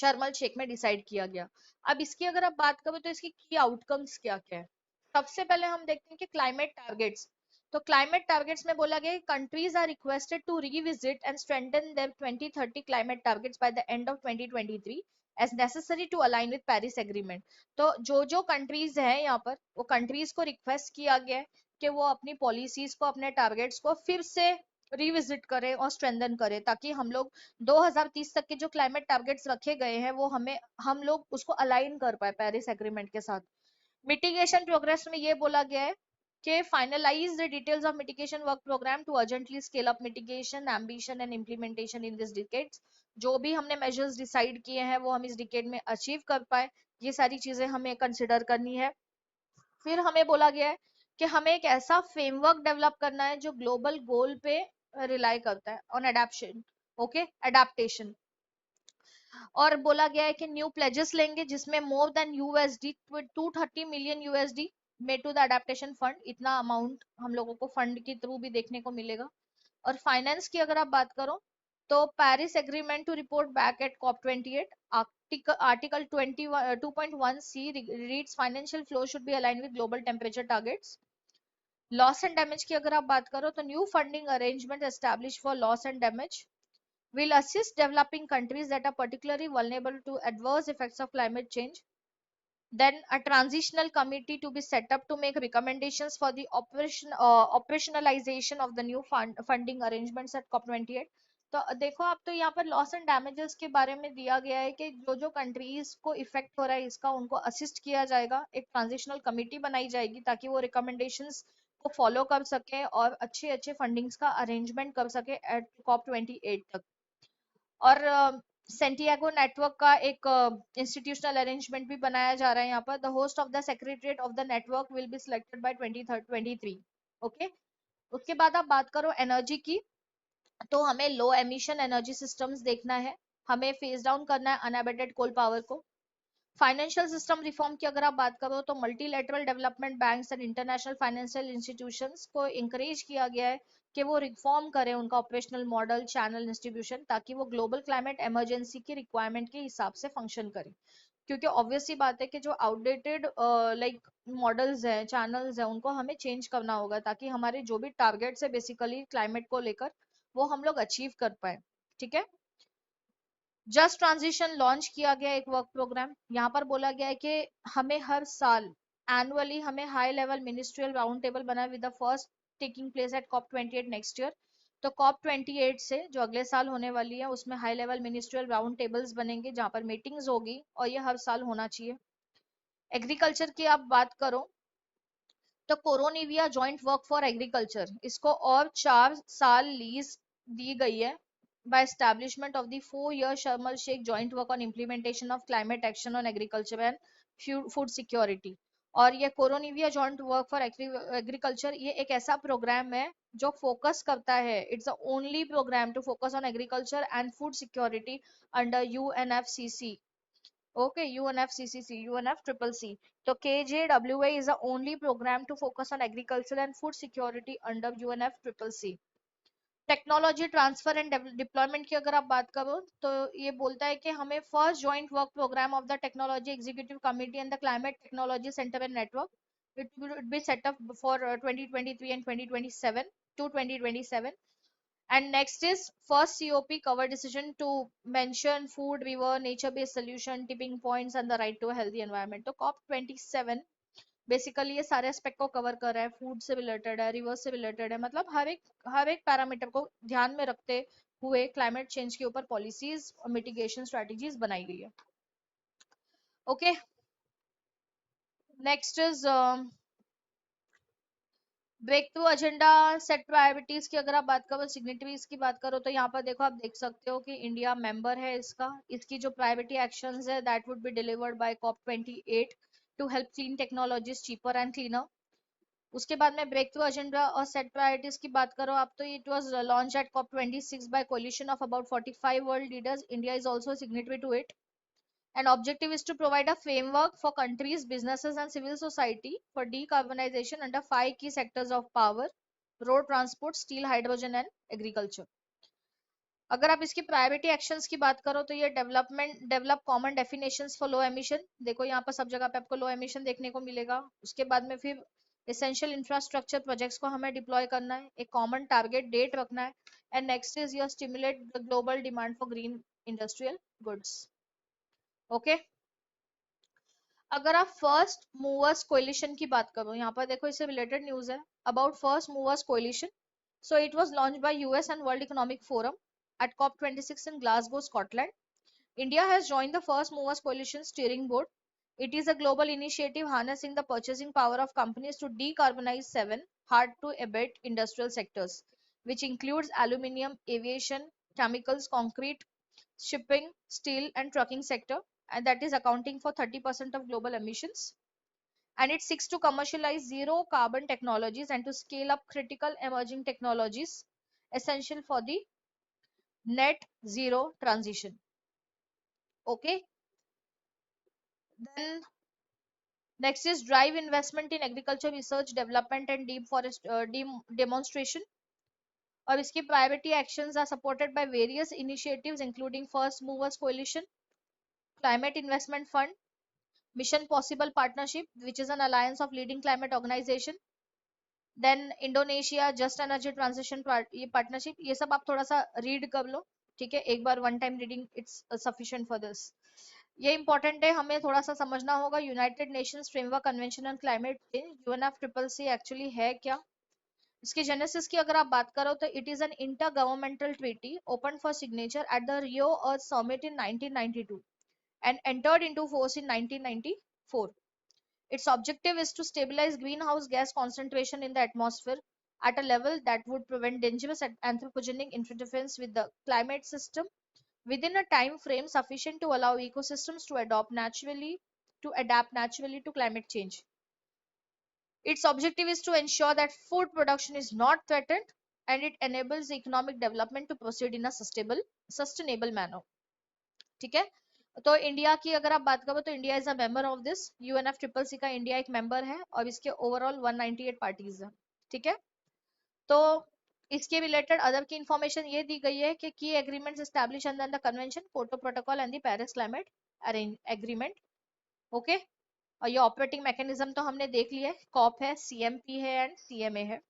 शर्मल शेख में डिसाइड किया गया. अब इसकी अगर आप बात करें तो इसकी की आउटकम्स क्या क्या है. सबसे पहले हम देखते हैं कि क्लाइमेट टारगेट्स. तो क्लाइमेट टारगेट्स में बोला गया countries are requested to revisit and strengthen their 2030 climate targets by the end of 2023 as necessary to align with Paris agreement. तो जो कंट्रीज है यहाँ पर वो कंट्रीज को रिक्वेस्ट किया गया है कि वो अपनी पॉलिसीज को, अपने टारगेट्स को फिर से रिविजिट करें और स्ट्रेंथन करें, ताकि हम लोग 2030 तक के जो क्लाइमेट टारगेट्स रखे गए हैं वो हम लोग उसको अलाइन कर पाए पेरिस एग्रीमेंट के साथ. मिटिगेशन प्रोग्रेस में ये बोला गया है कि finalise the details of mitigation work programme to urgently scale up mitigation ambition and implementation in this decade. जो भी हमने मेजर्स डिसाइड किए हैं वो हम इस डिकेड में अचीव कर पाए, ये सारी चीजें हमें कंसिडर करनी है. फिर हमें बोला गया है कि हमें एक ऐसा फ्रेमवर्क डेवलप करना है जो ग्लोबल गोल पे रिलाई करता है ऑन एडेप्शन. Okay, adaptation. और बोला गया है कि न्यू प्लेजेस लेंगे जिसमें more than USD 230 million USD में टू द अडेप्टेशन फंड, इतना अमाउंट हम लोगों को फंड के थ्रू भी देखने को मिलेगा. और फाइनेंस की अगर आप बात करो तो Paris agreement to report back at COP 28. Article 2.1C reads financial flow should be align with global temperature targets. Loss and damage की अगर आप बात करो तो new funding arrangement establish for loss and damage will assist developing countries that are particularly vulnerable to adverse effects of climate change. Then a transitional committee to be set up to make recommendations for the operationalization of the new funding arrangements at COP28. तो देखो आप, तो यहाँ पर लॉस एंड डैमेजेस के बारे में दिया गया है कि जो जो कंट्रीज को इफेक्ट हो रहा है इसका उनको असिस्ट किया जाएगा. एक ट्रांजिशनल कमिटी बनाई जाएगी ताकि वो रिकमेंडेशंस को फॉलो कर सके और अच्छे अच्छे फंडिंग्स का अरेंजमेंट कर सके एट COP 28 तक. और सेंटियागो नेटवर्क का एक इंस्टीट्यूशनल अरेंजमेंट भी बनाया जा रहा है यहाँ पर। The host of the secretariat of the network will be selected by 2023। Okay, उसके बाद आप बात करो एनर्जी की, तो हमें लो एमिशन एनर्जी सिस्टम्स देखना है, हमें फेज डाउन करना है अनएबेटेड कोल पावर को। फाइनेंशियल सिस्टम रिफॉर्म की अगर आप बात करो तो multilateral development banks and international financial institutions को इंकरेज किया गया है कि वो रिफॉर्म करें उनका ऑपरेशनल मॉडल, चैनल, डिस्ट्रीब्यूशन, ताकि वो ग्लोबल क्लाइमेट इमरजेंसी की रिक्वायरमेंट के हिसाब से फंक्शन करें। क्योंकि ऑब्वियस सी बात है कि जो आउटडेटेड लाइक मॉडल्स हैं, चैनल्स हैं, उनको हमें चेंज करना होगा ताकि हमारे जो भी टारगेट्स है बेसिकली क्लाइमेट को लेकर वो हम लोग अचीव कर पाए। ठीक है, जस्ट ट्रांजिशन लॉन्च किया गया एक वर्क प्रोग्राम। यहाँ पर बोला गया है कि हमें हर साल एनुअली हमें high level ministerial round table बना with the first taking place at COP 28 next year. तो कॉप 28 से जो अगले साल होने वाली है उसमें high level ministerial round tables बनेंगे जहां पर मीटिंग्स होगी और ये हर साल होना चाहिए। एग्रीकल्चर की आप बात करो तो कोरोनिविया जॉइंट वर्क फॉर एग्रीकल्चर, इसको और 4 साल लीज दी गई है by establishment of the 4-year Sharm el Sheikh joint work on implementation of climate action on agriculture and food security। और ये Koronivia joint work for agriculture ये एक ऐसा प्रोग्राम है जो फोकस करता है, it's the only programme to focus on agriculture and food security under UNFCCC. Okay, UNFCCC, UNFCCC. So KJWA is the only program to focus on agriculture and food security under UNFCCC। Technology transfer and deployment की अगर आप बात करो तो ये बोलता है कि हमें first joint work programme of the technology executive committee and the climate technology centre and network it will be set up for 2023 and 2027 to 2027। And next is first COP cover decision to mention food, river, nature-based solution, tipping points and the right to a healthy environment। तो COP 27 बेसिकली ये सारे एस्पेक्ट को कवर कर रहा है, फूड से रिलेटेड है, रिवर से रिलेटेड है, मतलब हर एक पैरामीटर को ध्यान में रखते हुए क्लाइमेट चेंज के ऊपर पॉलिसीज और मिटिगेशन स्ट्रेटजीज बनाई गई है। Okay, next is breakthrough agenda set priorities की अगर आप बात करो, सिग्नेटरीज की बात करो तो यहाँ पर देखो आप देख सकते हो कि इंडिया मेंबर है इसका। इसकी जो प्रायोरिटी एक्शंस है that would be delivered by COP 28 to help clean technologies cheaper and cleaner. उसके बाद में ब्रेक थ्रू एजेंडा और सेट प्रायोरिटीज की बात करो आप तो it was launch at COP 26 by coalition of about 45 world leaders. India is also signatory to it. And objective is to provide a framework for countries, businesses and civil society for decarbonization under 5 key sectors of power, road transport, steel, hydrogen and agriculture। अगर आप इसकी प्रायोरिटी एक्शंस की बात करो तो ये develop common definitions for low emission. देखो यहाँ पर सब जगह पे आपको लो एमिशन देखने को मिलेगा। उसके बाद में फिर एसेंशियल इंफ्रास्ट्रक्चर प्रोजेक्ट्स को हमें डिप्लॉय करना है, एक कॉमन टारगेट डेट रखना है। And next is your stimulate the global demand for green industrial goods. Okay, अगर आप फर्स्ट मूवर्स कोलिशन की बात करो, यहाँ पर देखो इससे रिलेटेड न्यूज है about first movers coalition. So it was launched by US and World Economic Forum at COP26 in Glasgow, Scotland. India has joined the First Movers Coalition steering board. It is a global initiative harnessing the purchasing power of companies to decarbonize 7 hard-to-abate industrial sectors, which includes aluminium, aviation, chemicals, concrete, shipping, steel, and trucking sector, and that is accounting for 30% of global emissions. And it seeks to commercialize zero carbon technologies and to scale up critical emerging technologies essential for the net zero transition। Okay, then next is drive investment in agriculture research development and deep forest demonstration। और इसकी priority actions are supported by various initiatives including first movers coalition, climate investment fund, mission possible partnership which is an alliance of leading climate organization, then Indonesia just energy transition ये partnership। ये सब आप थोड़ा सा read कर लो, ठीक है, एक बार one time reading it's sufficient for this। ये इंपॉर्टेंट है, हमें थोड़ा सा समझना होगा United Nations framework convention on climate change, UNFCCC actually है क्या। इसकी जेनेसिस की अगर आप बात करो तो it is an inter governmental treaty open for signature at the Rio earth summit in 1992 and entered into force in 1994। Its objective is to stabilize greenhouse gas concentration in the atmosphere at a level that would prevent dangerous anthropogenic interference with the climate system within a time frame sufficient to allow ecosystems to adapt naturally to climate change. Its objective is to ensure that food production is not threatened and it enables economic development to proceed in a sustainable manner. ठीक है, तो इंडिया की अगर आप बात करो तो India is a member of this UNF triple C का इंडिया एक मेंबर है और इसके ओवरऑल 198 पार्टीज है. ठीक है, तो इसके रिलेटेड अदर की इंफॉर्मेशन ये दी गई है कि की agreements establish under the convention Kyoto protocol and the Paris climate agreement. Okay, और ये ऑपरेटिंग मैकेनिज्म तो हमने देख लिया है, कॉप है, सीएमपी है एंड सीएमए है.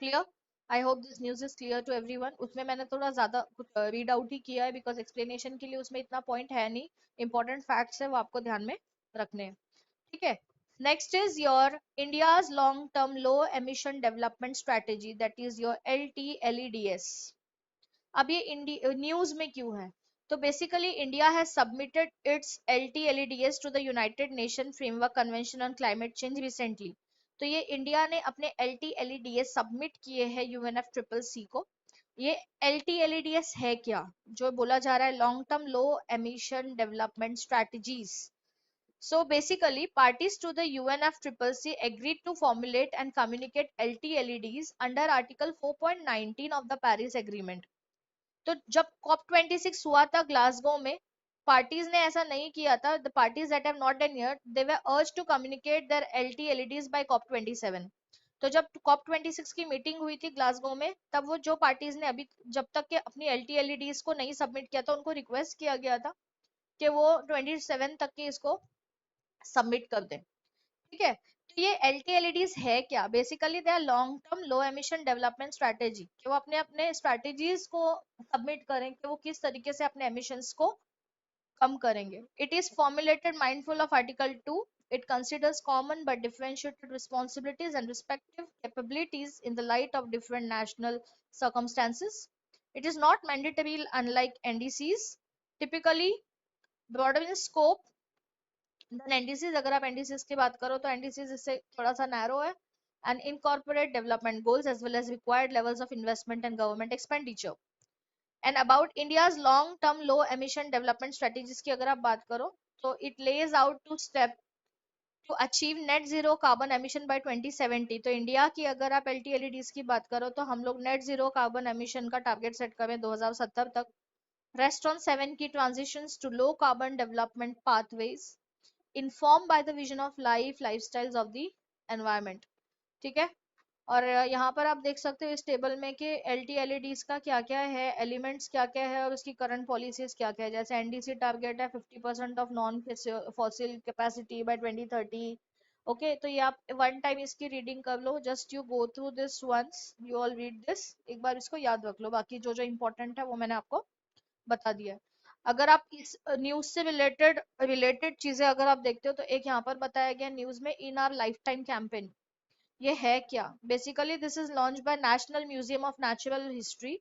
Clear? I hope this news is clear to everyone. उसमें मैंने थोड़ा ज्यादा रीड आउट ही किया है बिकॉज एक्सप्लेनेशन के लिए उसमें इतना पॉइंट है नहीं. इंपॉर्टेंट फैक्ट्स है वो आपको ध्यान में रखने हैं. ठीक है, next is your India's long term low emission development strategy that is your LTLEDS. अब ये न्यूज में क्यों है? तो basically India has submitted its LTLEDS to the United Nation framework convention on climate change recently. तो ये इंडिया ने अपने LTLEDS सबमिट किए हैं यूएनएफ ट्रिपल सी को. ये LTLEDS है क्या? जो बोला जा रहा है long term low emission development strategies. So basically, parties to the UNFCCC agreed to formulate and communicate LTLEDs under Article 4.19 of the Paris Agreement. तो जब COP26 हुआ था ग्लासगो में, पार्टीज ने ऐसा नहीं किया था. The parties that have not done yet they were urged to communicate their LTLEDs by COP27. तो जब COP26 की मीटिंग हुई थी ग्लासगो में, तब वो जो पार्टीज ने अभी जब तक के अपनी LTLEDs को नहीं सबमिट किया था उनको रिक्वेस्ट किया गया था कि वो 27 तक की इसको सबमिट कर दें. ठीक है, तो ये LTLEDs है क्या? Basically they are long term low emission development strategy, कि वो अपने अपने स्ट्रेटेजीज को सबमिट करें कि वो किस तरीके से अपने एमिशंस को कम करेंगे. It is formulated mindful of article 2. It considers common but differentiated responsibilities and respective capabilities in the light of different national circumstances. It is not mandatory unlike NDCs. Typically broader in scope than NDCs. अगर आप एनडीसीज की बात करो तो एनडीसीज इससे थोड़ा सा नैरो है. And incorporate development goals as well as required levels of investment and government expenditure. And about India's long term low emission development strategies की अगर आप बात करो तो it lays out to step to achieve net zero carbon emission by 2070. तो इंडिया की अगर आप LTLEDs की बात करो तो हम लोग नेट जीरो कार्बन एमिशन का टारगेट सेट करें 2070 तक. रेस्ट ऑन 7 की transitions to low carbon development pathways informed by the vision of lifestyles of the environment. ठीक है, और यहाँ पर आप देख सकते हो इस टेबल में कि LTLEDs का क्या क्या है, एलिमेंट्स क्या क्या है और उसकी करंट पॉलिसीज क्या क्या है. जैसे NDC टारगेट है 50% of non fossil capacity by 2030. Okay, तो ये आप वन टाइम इसकी रीडिंग कर लो. Just you go through this once, you all read this, एक बार इसको याद रख लो. बाकी जो जो इंपॉर्टेंट है वो मैंने आपको बता दिया है. अगर आप इस न्यूज से रिलेटेड चीजें अगर आप देखते हो तो एक यहाँ पर बताया गया न्यूज में in our lifetime campaign. ये है क्या? Basically this is launch by National Museum of Natural History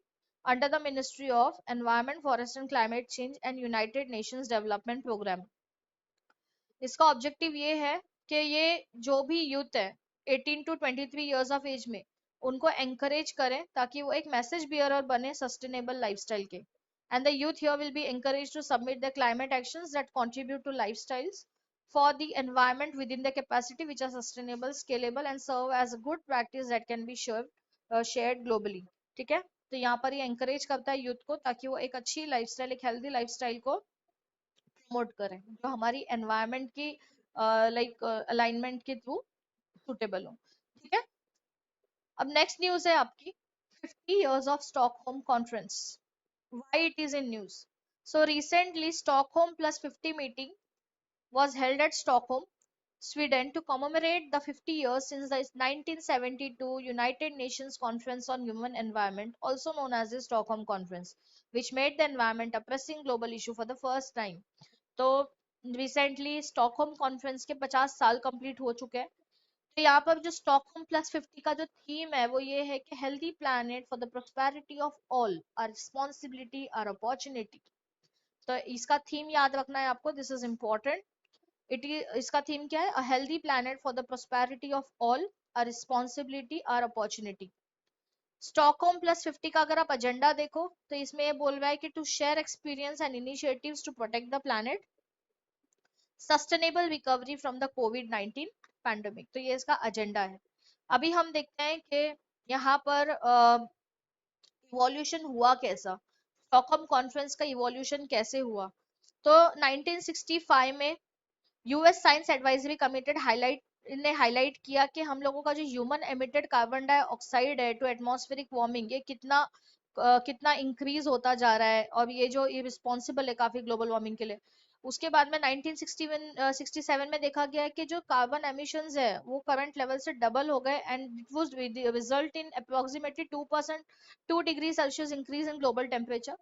under the Ministry of Environment Forest and Climate Change and United Nations Development Programme. इसका ऑब्जेक्टिव ये है कि ये जो भी यूथ है 18 to 23 इयर्स ऑफ एज में, उनको एंकरेज करें ताकि वो एक मैसेज बियरर बने सस्टेनेबल लाइफस्टाइल के. And the youth here will be encouraged to submit their climate actions that contribute to lifestyles for the environment within their capacity, which are sustainable, scalable, and serve as a good practice that can be shared globally. ठीक है, तो यहाँ पर ये encourage करता है youth को ताकि वो एक अच्छी लाइफस्टाइल, एक हेल्दी लाइफस्टाइल को प्रमोट करें जो हमारी एनवायरमेंट की लाइक अलाइनमेंट के थ्रू सुटेबल हो. ठीक है, अब नेक्स्ट न्यूज है आपकी 50 years of Stockholm Conference. Why it is in news? So recently Stockholm plus 50 meeting was held at Stockholm, Sweden to commemorate the 50 years since the 1972 United Nations Conference on Human Environment, also known as the Stockholm Conference, which made the environment a pressing global issue for the first time. तो रिसेंटली स्टॉकहोम कॉन्फ्रेंस के 50 साल कंप्लीट हो चुके हैं. तो यहाँ पर जो स्टॉकहोम प्लस 50 का जो थीम है वो ये है कि healthy planet for the prosperity of all, our responsibility, our opportunity. तो इसका थीम याद रखना है आपको, दिस इज इम्पोर्टेंट. इसका थीम क्या है? A healthy planet for the prosperity of all, our responsibility, our opportunity. Stockholm plus 50 का अगर आप एजेंडा देखो तो इसमें ये बोल रहा है कि to share experience and initiatives to protect the planet, sustainable recovery from the COVID 19 pandemic, तो ये इसका एजेंडा है। अभी हम देखते हैं कि यहाँ पर इवोल्यूशन हुआ कैसा, स्टॉकहोम कॉन्फ्रेंस का इवोल्यूशन कैसे हुआ। तो 1965 में US science advisory committed highlight किया कि हम लोगों का जो ह्यूमन एमिटेड कार्बन डाइऑक्साइड है टू एटमॉस्फेरिक वार्मिंग, ये कितना इंक्रीज होता जा रहा है और ये जो रिस्पॉन्सिबल है काफी ग्लोबल वार्मिंग के लिए। उसके बाद में 1967 में देखा गया है कि जो कार्बन एमिशंस है वो करंट लेवल से डबल हो गए and it was result in approximately 2 degree Celsius increase in global temperature.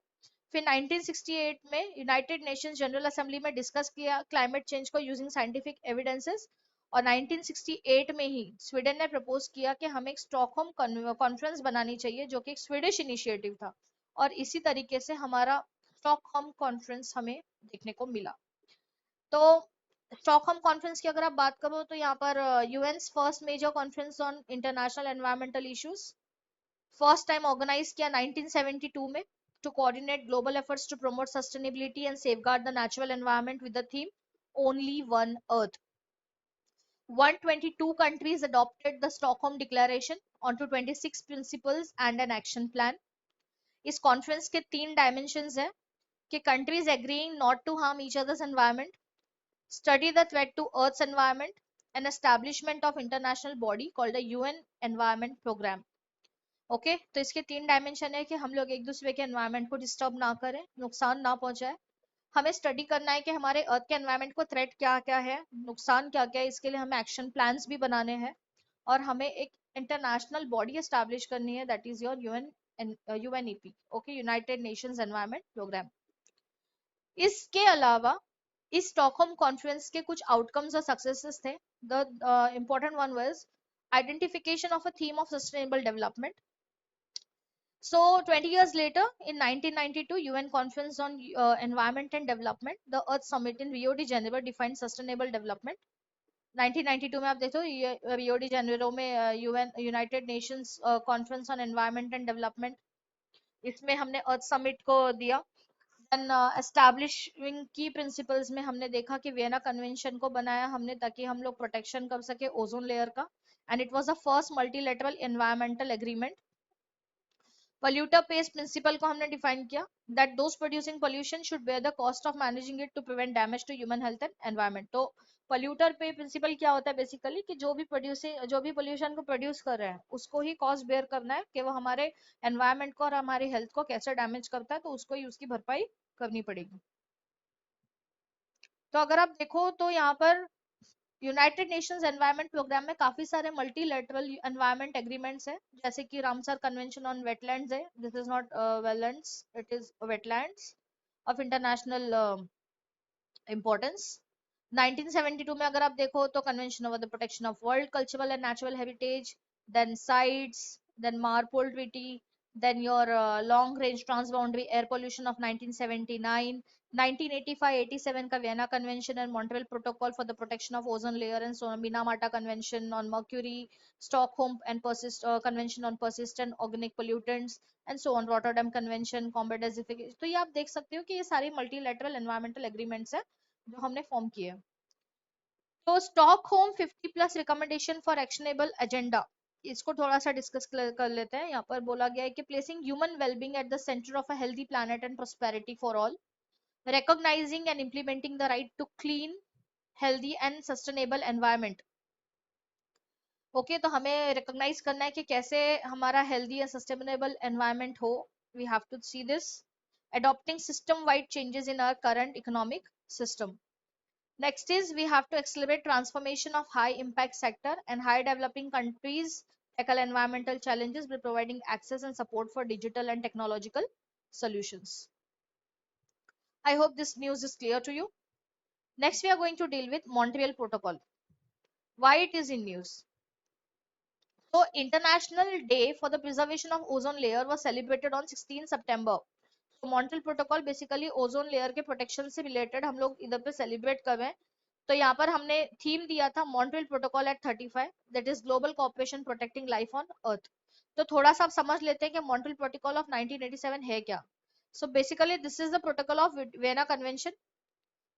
फिर 1968 में यूनाइटेड नेशंस जनरल असेंबली में डिस्कस किया क्लाइमेट चेंज को यूजिंग साइंटिफिक एविडेंसेस, और 1968 में ही स्वीडन ने प्रपोज किया कि हमें एक स्टॉकहोम कॉन्फ्रेंस बनानी चाहिए, जो कि एक स्वीडिश इनिशिएटिव था, और इसी तरीके से हमारा स्टॉकहोम कॉन्फ्रेंस हमें देखने को मिला। तो स्टॉकहोम कॉन्फ्रेंस की अगर आप बात करो तो यहाँ पर UN first major conference on international environmental issues, first time organise किया 1972 में, to coordinate global efforts to promote sustainability and safeguard the natural environment with the theme Only One Earth. 122 countries adopted the Stockholm Declaration onto 26 principles and an action plan. इस कॉन्फ्रेंस के 3 डायमेंशंस है कि countries agreeing not to harm each other's environment, study the threat to Earth's environment, and establishment of international body called the UN Environment Program. Okay तो इसके 3 डायमेंशन है कि हम लोग एक दूसरे के एनवायरनमेंट को डिस्टर्ब ना करें, नुकसान ना पहुंचाए, हमें स्टडी करना है कि हमारे अर्थ के एनवायरनमेंट को थ्रेट क्या क्या है, नुकसान क्या क्या है, इसके लिए हमें एक्शन प्लान्स भी बनाने हैं, और हमें एक इंटरनेशनल बॉडी एस्टैब्लिश करनी है, that is your UNEP, okay, United Nations Environment Programme. इसके अलावा इस स्टॉकहोम कॉन्फ्रेंस के कुछ आउटकम्स और सक्सेसेस थे। The important one was identification of a theme of sustainable development. So 20 years later, in 1992, UN Conference on Environment and Development, the Earth Summit in Rio de Janeiro defined sustainable development. 1992 में आप देखो रियो डी जेनेरो में UN United Nations conference on environment and development, इसमें हमने अर्थ समिट को दिया। देन एस्टैब्लिशिंग की प्रिंसिपल्स में हमने देखा कि वियना कन्वेंशन को बनाया हमने ताकि हम लोग प्रोटेक्शन कर सके ओजोन लेयर का, and it was the first multilateral environmental agreement. Polluter pays principle को हमने डिफाइन किया, that those producing pollution should bear the cost of managing it to prevent damage to human health and environment. तो polluter पे प्रिंसिपल क्या होता है बेसिकली कि जो भी पोल्यूशन को प्रोड्यूस कर रहा है उसको ही कॉस्ट बेयर करना है कि वो हमारे एनवायरमेंट को और हमारी हेल्थ को कैसे डैमेज करता है, तो उसको ही उसकी भरपाई करनी पड़ेगी। तो अगर आप देखो तो यहाँ पर यूनाइटेड नेशंस एनवायरनमेंट प्रोग्राम में काफी सारे मल्टीलेटरल एनवायरनमेंट एग्रीमेंट्स हैं, जैसे कि रामसर कन्वेंशन ऑन वेटलैंड्स है, this is not wetlands, it is wetlands of international importance. 1972 में अगर आप देखो तो convention of the protection of world cultural and natural heritage, then sites, then MARPOL treaty, then your long range transboundary air pollution of 1979, 1985-87 का Vienna convention and Montreal protocol for the protection of ozone layer and Minamata convention on mercury, Stockholm and convention on persistent organic pollutants and so on, Rotterdam convention, combat desertification. तो ये आप देख सकते हो कि ये सारी मल्टीलेटरल एनवायरमेंटल एग्रीमेंट्स है जो हमने फॉर्म किए। तो Stockholm 50 plus recommendation for actionable agenda, इसको थोड़ा सा डिस्कस कर लेते हैं। यहाँ पर बोला गया है कि placing human wellbeing at the centre of a healthy planet and prosperity for all, recognizing and implementing the right to clean, healthy and sustainable environment। Okay तो हमें रिकॉग्नाइज करना है कि कैसे हमारा हेल्दी एंड सस्टेनेबल एनवायरनमेंट हो, we have to see this, adopting system wide changes in our current economic system। Next is we have to accelerate transformation of high impact sector and high developing countries tackle environmental challenges by providing access and support for digital and technological solutions। I hope this news is clear to you. Next we are going to deal with Montreal Protocol. Why it is in news? So International Day for the Preservation of Ozone Layer was celebrated on 16 September। तो Montreal protocol basically ozone layer के प्रोटेक्शन से रिलेटेड हम लोग इधर पे सेलिब्रेट कर रहे हैं। तो यहाँ पर हमने थीम दिया था Montreal protocol at 35, that is global cooperation protecting life on earth. तो थोड़ा सा आप समझ लेते हैं कि मॉन्ट्रियल प्रोटोकॉल ऑफ 1987 है क्या। So basically this is the protocol of Vienna convention,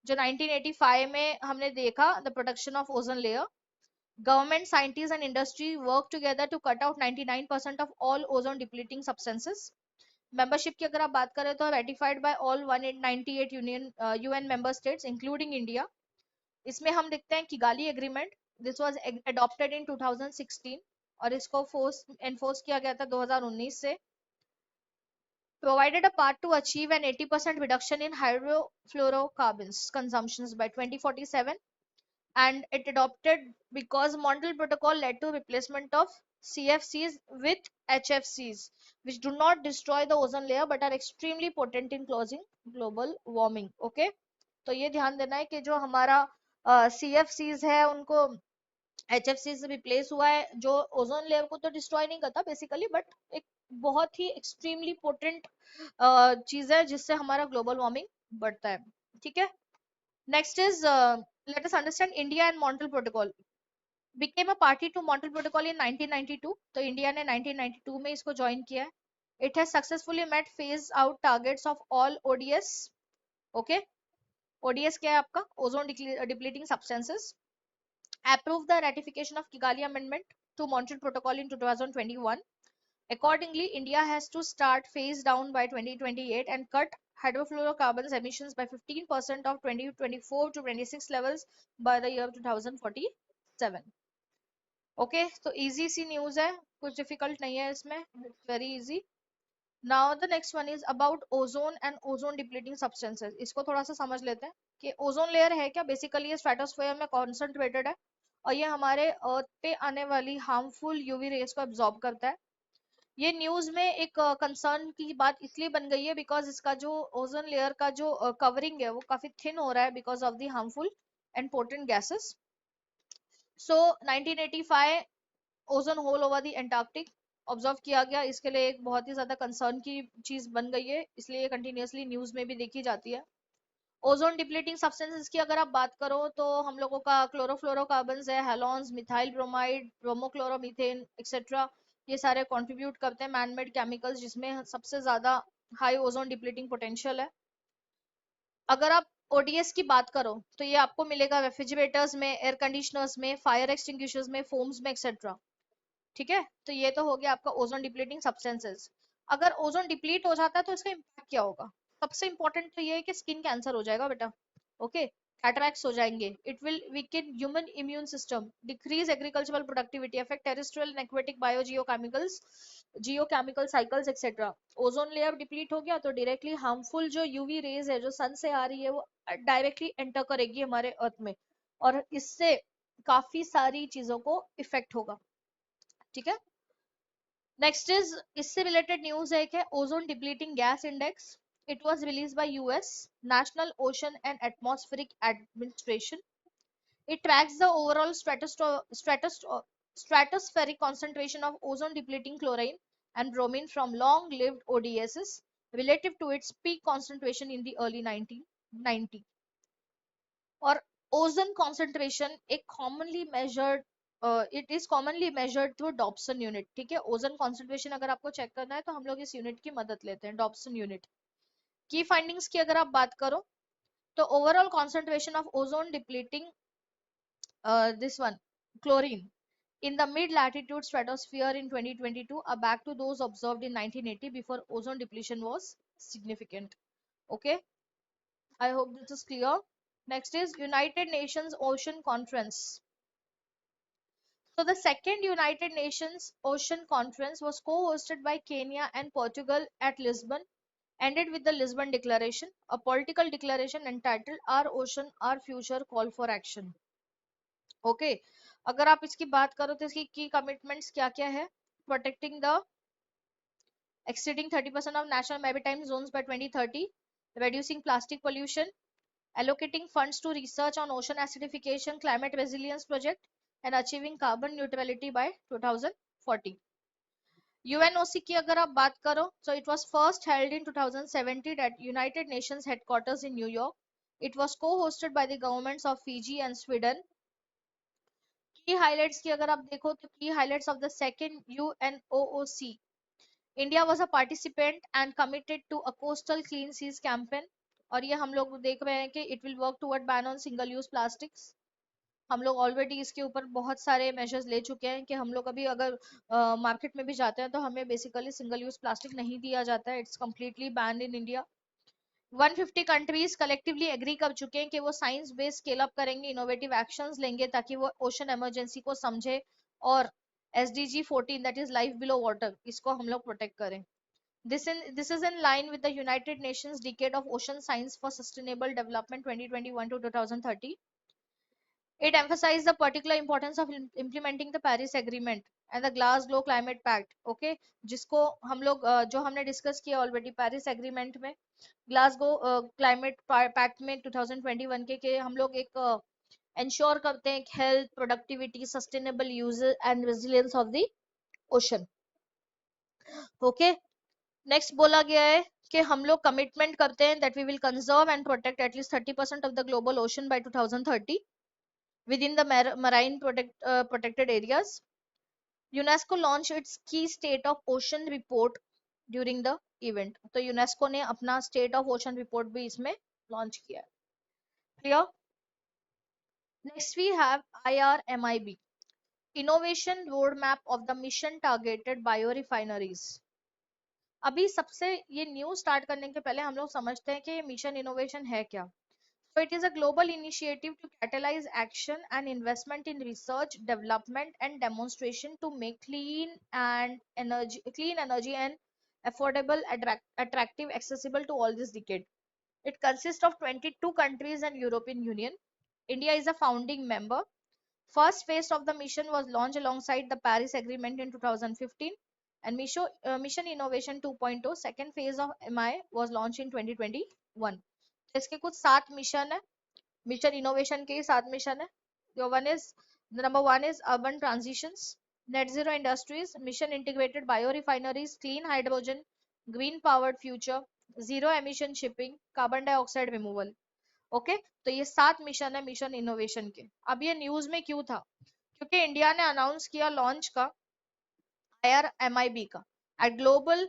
जो 1985 में हमने देखा, the protection of ozone layer. Government, scientist and industry work together to cut out 99% of all ozone depleting substances. Membership की अगर आप बात करें तो ratified by all 198 union UN member states including India. इसमें हम देखते हैं Kigali agreement, this was adopted in 2016 और इसको फोर्स एनफोर्स किया गया था 2019 से। provided a path to achieve an 80% reduction in hydrofluorocarbons consumptions by 2047, and it adopted because Montreal Protocol led to replacement of CFCs with HFCs, which do not destroy the ozone layer but are extremely potent in causing global warming. Okay, तो ये ध्यान देना है कि जो हमारा CFCs है उनको HFC से रिप्लेस हुआ है, जो ओजोन लेयर को तो डिस्ट्रॉय नहीं करता बेसिकली, बट एक बहुत ही एक्सट्रीमली पोटेंट चीज है जिससे हमारा ग्लोबल वार्मिंग बढ़ता है। ठीक है, next is late us understand India and Montreal protocol. became a party to Montreal Protocol in 1992, तो इंडिया ने 1992 में इसको ज्वाइन किया है। It has successfully met phase out targets of all ODS. Okay, ODS क्या है आपका? Ozone depleting substances. Approved the ratification of Kigali Amendment to Montreal Protocol in 2021. Accordingly, India has to start phase down by 2028 and cut hydrofluorocarbons emissions by 15% of 2024 to 26 levels by the year 2047. Okay, तो इजी सी न्यूज है, कुछ डिफिकल्ट नहीं है इसमें, very easy. Now the next one is about ozone and ozone depleting substances. इसको थोड़ा सा समझ लेते हैं कि ओजोन लेयर है क्या। बेसिकली ये स्ट्रेटोस्फेयर में कॉन्सेंट्रेटेड है और ये हमारे अर्थ पे आने वाली हार्मफुल यूवी रेज को एब्जॉर्ब करता है। ये न्यूज में एक कंसर्न की बात इसलिए बन गई है बिकॉज इसका जो ओजोन लेयर का जो कवरिंग है वो काफी थिन हो रहा है because of the harmful and potent gases. So 1985 ozone hole over the Antarctic observe किया गया, इसके लिए एक बहुत ही ज्यादा कंसर्न की चीज बन गई है, इसलिए ये कंटिन्यूअसली न्यूज में भी देखी जाती है। ओजोन डिप्लीटिंग सब्सटेंसेस की अगर आप बात करो तो हम लोगों का क्लोरोफ्लोरोकार्बन्स है, हेलोन्स, मिथाइल ब्रोमाइड, ब्रोमोक्लोरोमीथेन एक्सेट्रा, ये सारे कंट्रीब्यूट करते हैं मैनमेड केमिकल्स जिसमें सबसे ज्यादा हाई ओजोन डिप्लीटिंग पोटेंशियल है। अगर आप ओडीएस की बात करो तो ये आपको मिलेगा रेफ्रिजरेटर्स में, एयर कंडीशनर्स में, फायर एक्सटिंग्विशर्स में, फोम्स में एक्सेट्रा। ठीक है, तो ये तो हो गया आपका ओजोन डिप्लीटिंग सब्सटेंसेस। अगर ओजोन डिप्लीट हो जाता है तो इसका इम्पैक्ट क्या होगा? सबसे इंपॉर्टेंट तो ये है कि स्किन कैंसर हो जाएगा बेटा। ओके, कैटरैक्ट्स हो जाएंगे, it will weaken human immune system, decrease agricultural productivity, affect terrestrial and aquatic biogeochemicals, geochemical cycles etcetera. Ozone layer deplete हो गया तो डायरेक्टली हार्मफुल जो यूवी रेज है जो सन से आ रही है वो डायरेक्टली एंटर करेगी हमारे अर्थ में और इससे काफी सारी चीजों को इफेक्ट होगा। ठीक है, नेक्स्ट इज इससे रिलेटेड न्यूज है कि ozone depleting gas index, it was released by US national ocean and atmospheric administration. It tracks the overall stratospheric concentration of ozone depleting chlorine and bromine from long lived ODSs relative to its peak concentration in the early 1990। और ओजोन कॉन्सेंट्रेशन एक commonly measured, it is commonly measured through Dobson unit. ठीक है, ओजोन कॉन्सेंट्रेशन अगर आपको चेक करना है तो हम लोग इस यूनिट की मदद लेते हैं, डॉप्सन यूनिट। की फाइंडिंग्स की अगर आप बात करो तो overall concentration of ozone depleting this one chlorine in the mid latitude stratosphere in 2022 are back to those observed in 1980 before ozone depletion was significant. Okay, I hope this is clear. Next is United Nations Ocean Conference. So the second United Nations Ocean Conference was co-hosted by Kenya and Portugal at Lisbon, ended with the Lisbon Declaration, a political declaration entitled Our Ocean, Our Future, Call for Action. Okay, अगर आप इसकी बात करो तो इसकी की कमिटमेंट्स क्या क्या है? Protecting the exceeding 30% of national maritime zones by 2030, reducing plastic pollution, allocating funds to research on ocean acidification, climate resilience project, and achieving carbon neutrality by 2040. UNOC की अगर आप बात करो so it was first held in 2017 at United Nations headquarters in New York. It was co-hosted by the governments of Fiji and Sweden. की हाइलाइट्स की अगर आप देखो तो की highlights of the second UNOOC, India was a participant and committed to a coastal clean seas campaign. और ये हम लोग देख रहे हैं कि it will work toward ban on single use plastics. हम लोग ऑलरेडी इसके ऊपर बहुत सारे मेजर्स ले चुके हैं कि हम लोग अभी अगर मार्केट में भी जाते हैं तो हमें बेसिकली सिंगल यूज प्लास्टिक नहीं दिया जाता है, it's completely ban in India. 150 countries collectively agree कर चुके हैं कि वो साइंस बेस्ड स्केल अप करेंगे, इनोवेटिव एक्शंस लेंगे ताकि वो ओशन इमरजेंसी को समझे और SDG 14 that is life below water, इसको हम लोग प्रोटेक्ट करें। This is in line with the United Nations Decade of Ocean Science for Sustainable Development 2021 to 2030. It emphasized the particular importance of implementing the Paris Agreement and the Glasgow Climate Pact. Okay, जिसको हम लोग जो हमने डिस्कस किया ऑलरेडी पेरिस एग्रीमेंट में, ग्लासगो क्लाइमेट पैक्ट में 2021 के हम लोग एक इंश्योर करते हैं health, productivity, sustainable use and resilience of the ocean. Okay, next बोला गया है कि हम लोग कमिटमेंट करते हैं that we will conserve and protect at least 30% of the global ocean by 2030 within the marine protected areas. UNESCO launched its key state of ocean report during the event. तो यूनेस्को ने अपना स्टेट ऑफ ओशन रिपोर्ट भी इसमें लॉन्च किया है। Clear? Next we have IRMIB, innovation road map of the mission targeted biorefineries. अभी सबसे ये न्यूज स्टार्ट करने के पहले हम लोग समझते हैं कि मिशन इनोवेशन है क्या। So it is a global initiative to catalyze action and investment in research, development and demonstration to make clean energy and affordable, attractive, accessible to all this decade. It consists of 22 countries and European Union. India is a founding member. First phase of the mission was launched alongside the Paris Agreement in 2015 and Mission Innovation 2.0 second phase of MI was launched in 2021. इसके कुछ 7 मिशन है, मिशन इनोवेशन के 7 मिशन है। Number one is urban transitions, net zero industries, mission integrated bio refineries, clean hydrogen, green powered future, zero emission shipping, carbon dioxide removal. Okay, तो ये 7 मिशन है मिशन इनोवेशन के। अब ये न्यूज में क्यों था? क्योंकि इंडिया ने अनाउंस किया लॉन्च का IRMIB का eight global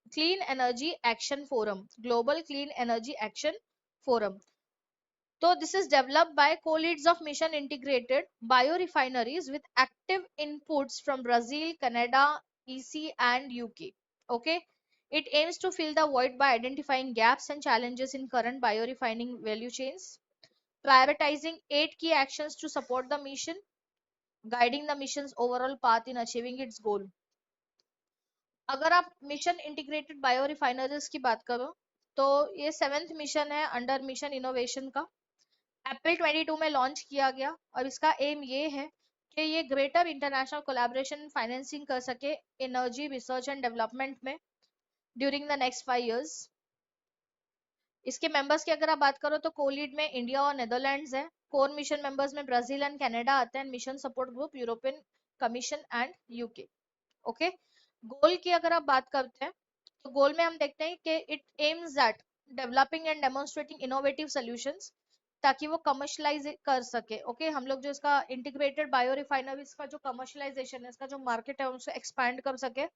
clean energy action forum, global clean energy action forum. So this is developed by co-leads of mission integrated biorefineries with active inputs from Brazil, Canada, EC and UK. Okay, it aims to fill the void by identifying gaps and challenges in current biorefining value chains, prioritizing 8 key actions to support the mission, guiding the mission's overall path in achieving its goal. अगर आप मिशन इंटीग्रेटेड बायो रिफाइनरीज की बात करो तो ये 7th मिशन है अंडर मिशन इनोवेशन का। अप्रैल 22 में लॉन्च किया गया और इसका एम ये है कि ये ग्रेटर इंटरनेशनल कोलैबोरेशन फाइनेंसिंग कर सके एनर्जी रिसर्च एंड डेवलपमेंट में ड्यूरिंग द नेक्स्ट 5 इयर्स। इसके मेंबर्स की अगर आप बात करो तो कोलीड में इंडिया और नेदरलैंड्स है। कोर मिशन मेंबर्स में ब्राजील एंड कनाडा आते हैं। Mission support group European Commission and UK. Okay, goal की अगर आप बात करते हैं तो गोल में हम देखते हैं कि it aims at developing and demonstrating innovative solutions ताकि वो कमर्शलाइज कर सके। ओके, हम लोग जो इसका इंटीग्रेटेड बायो रिफाइनरीज का जो कमर्शलाइजेशन है, इसका जो मार्केट है उसे एक्सपैंड कर सके।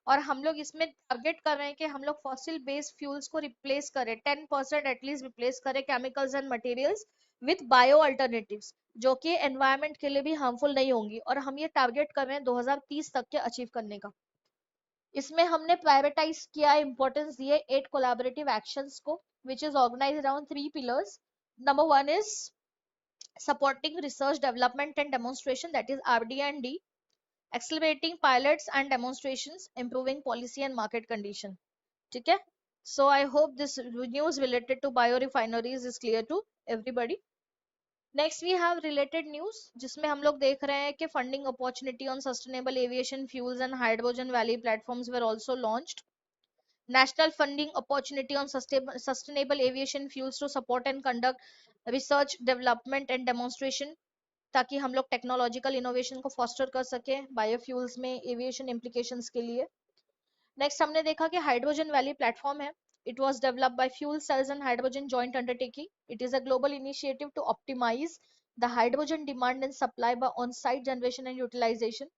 और हम लोग इसमें टारगेट कर रहे हैं कि हम लोग फॉसिल बेस्ड फ्यूल्स को रिप्लेस करें, 10% एटलीस्ट रिप्लेस करें chemicals and materials with bio alternatives जो कि एनवायरनमेंट के लिए भी हार्मफुल नहीं होंगी। और हम ये टारगेट कर रहे हैं 2030 तक के अचीव करने का। इसमें हमने प्रायोरिटाइज किया, इंपॉर्टेंस दिए 8 कोलैबोरेटिव एक्शंस को which is organized around 3 pillars. Number 1 is supporting research development and demonstration, that is RD&D, accelerating pilots and demonstrations, improving policy and market condition. ठीक है, so I hope this news related to biorefineries is clear to everybody. Next we have related news जिसमें हम लोग देख रहे हैं कि funding opportunity on sustainable aviation fuels and hydrogen valley platforms were also launched. National funding opportunity on sustainable aviation fuels to support and conduct research development and demonstration ताकि हम लोग टेक्नोलॉजिकल इनोवेशन को फॉस्टर कर सके बायोफ्यूल्स में एविएशन इम्प्लीकेशंस के लिए। नेक्स्ट हमने देखा कि हाइड्रोजन वैली प्लेटफॉर्म है। It was developed by Fuel Cells and Hydrogen Joint Undertaking. It is a global initiative to optimize the hydrogen demand and supply by on-site generation and utilization.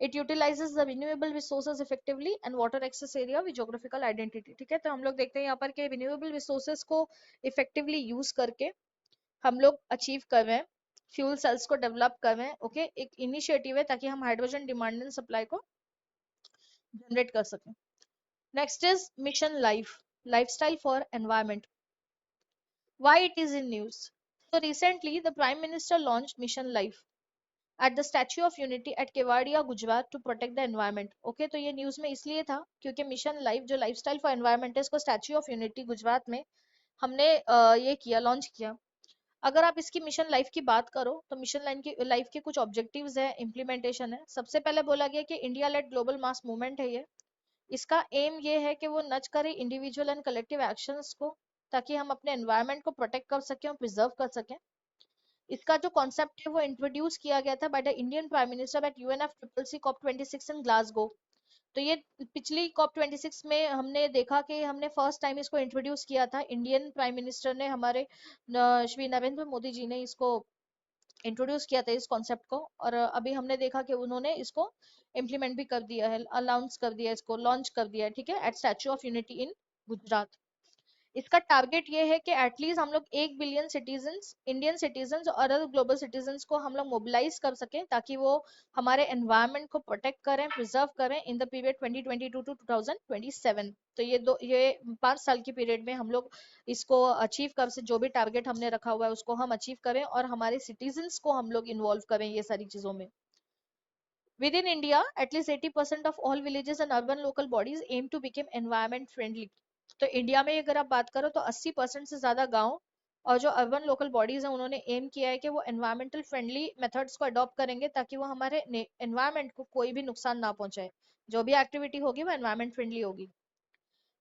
It utilizes the renewable resources effectively and water access area with geographical identity. ठीक है, तो हम लोग देखते हैं यहाँ पर कि renewable resources को effectively use करके हम लोग अचीव कर रहे हैं, फ्यूल सेल्स को डेवलप कर रहे हैं. ओके, एक इनिशिएटिव है ताकि हम हाइड्रोजन डिमांड एंड सप्लाई को जनरेट कर सकें. Next is mission life, lifestyle for environment. Why it is in news? So recently, the Prime Minister launched Mission Life at the Statue of Unity at Kevadia, Gujarat to protect the environment. Okay, तो ये न्यूज में इसलिए था क्योंकि मिशन लाइफ जो लाइफस्टाइल फॉर एनवायरमेंट है, इसको स्टैच्यू ऑफ यूनिटी गुजरात में हमने ये किया, लॉन्च किया. अगर आप इसकी मिशन लाइफ की बात करो तो मिशन लाइफ के कुछ ऑब्जेक्टिव्स है, इम्प्लीमेंटेशन है. सबसे पहले बोला गया कि India lead global mass movement है ये. इसका एम ये है कि वो नच करे इंडिविजुअल एंड कलेक्टिव एक्शंस को ताकि हम अपने एनवायरनमेंट को प्रोटेक्ट कर सकें और प्रिजर्व कर सकें. इसका जो कॉन्सेप्ट है वो इंट्रोड्यूस किया गया था by the Indian prime minister at UNF triple C COP 26 in Glasgow. तो ये पिछली कॉप 26 में हमने देखा कि हमने फर्स्ट टाइम इसको इंट्रोड्यूस किया था, इंडियन प्राइम मिनिस्टर ने, हमारे श्री नरेंद्र मोदी जी ने इसको इंट्रोड्यूस किया था इस कॉन्सेप्ट को. और अभी हमने देखा कि उन्होंने इसको इम्प्लीमेंट भी कर दिया है, अनाउंस कर दिया है, इसको लॉन्च कर दिया है. ठीक है, at statue of unity in Gujarat. इसका टारगेट ये है कि एटलीस्ट हम लोग 1 बिलियन सिटीजन्स, इंडियन सिटीजन्स और अदर ग्लोबल सिटीजन्स को हम लोग मोबिलाइज कर सकें ताकि वो हमारे एनवायरनमेंट को प्रोटेक्ट करें, प्रिजर्व करें इन द पीरियड 2022 टू 2027. तो ये 5 साल की पीरियड में हम लोग इसको अचीव कर से, जो भी टारगेट हमने रखा हुआ है उसको हम अचीव करें और हमारे सिटीजन्स को हम लोग इन्वॉल्व करें ये सारी चीजों में. Within India, at least 80% of all villages and urban local bodies aim to become environment friendly. तो इंडिया में अगर आप बात करो तो 80% से ज्यादा गांव और जो अर्बन लोकल बॉडीज हैं उन्होंने एम किया है कि वो एनवायरमेंटल फ्रेंडली मेथड्स को अडॉप्ट करेंगे ताकि वो हमारे एनवायरमेंट को कोई भी नुकसान ना पहुंचाए. जो भी एक्टिविटी होगी वो एनवायरमेंट फ्रेंडली होगी.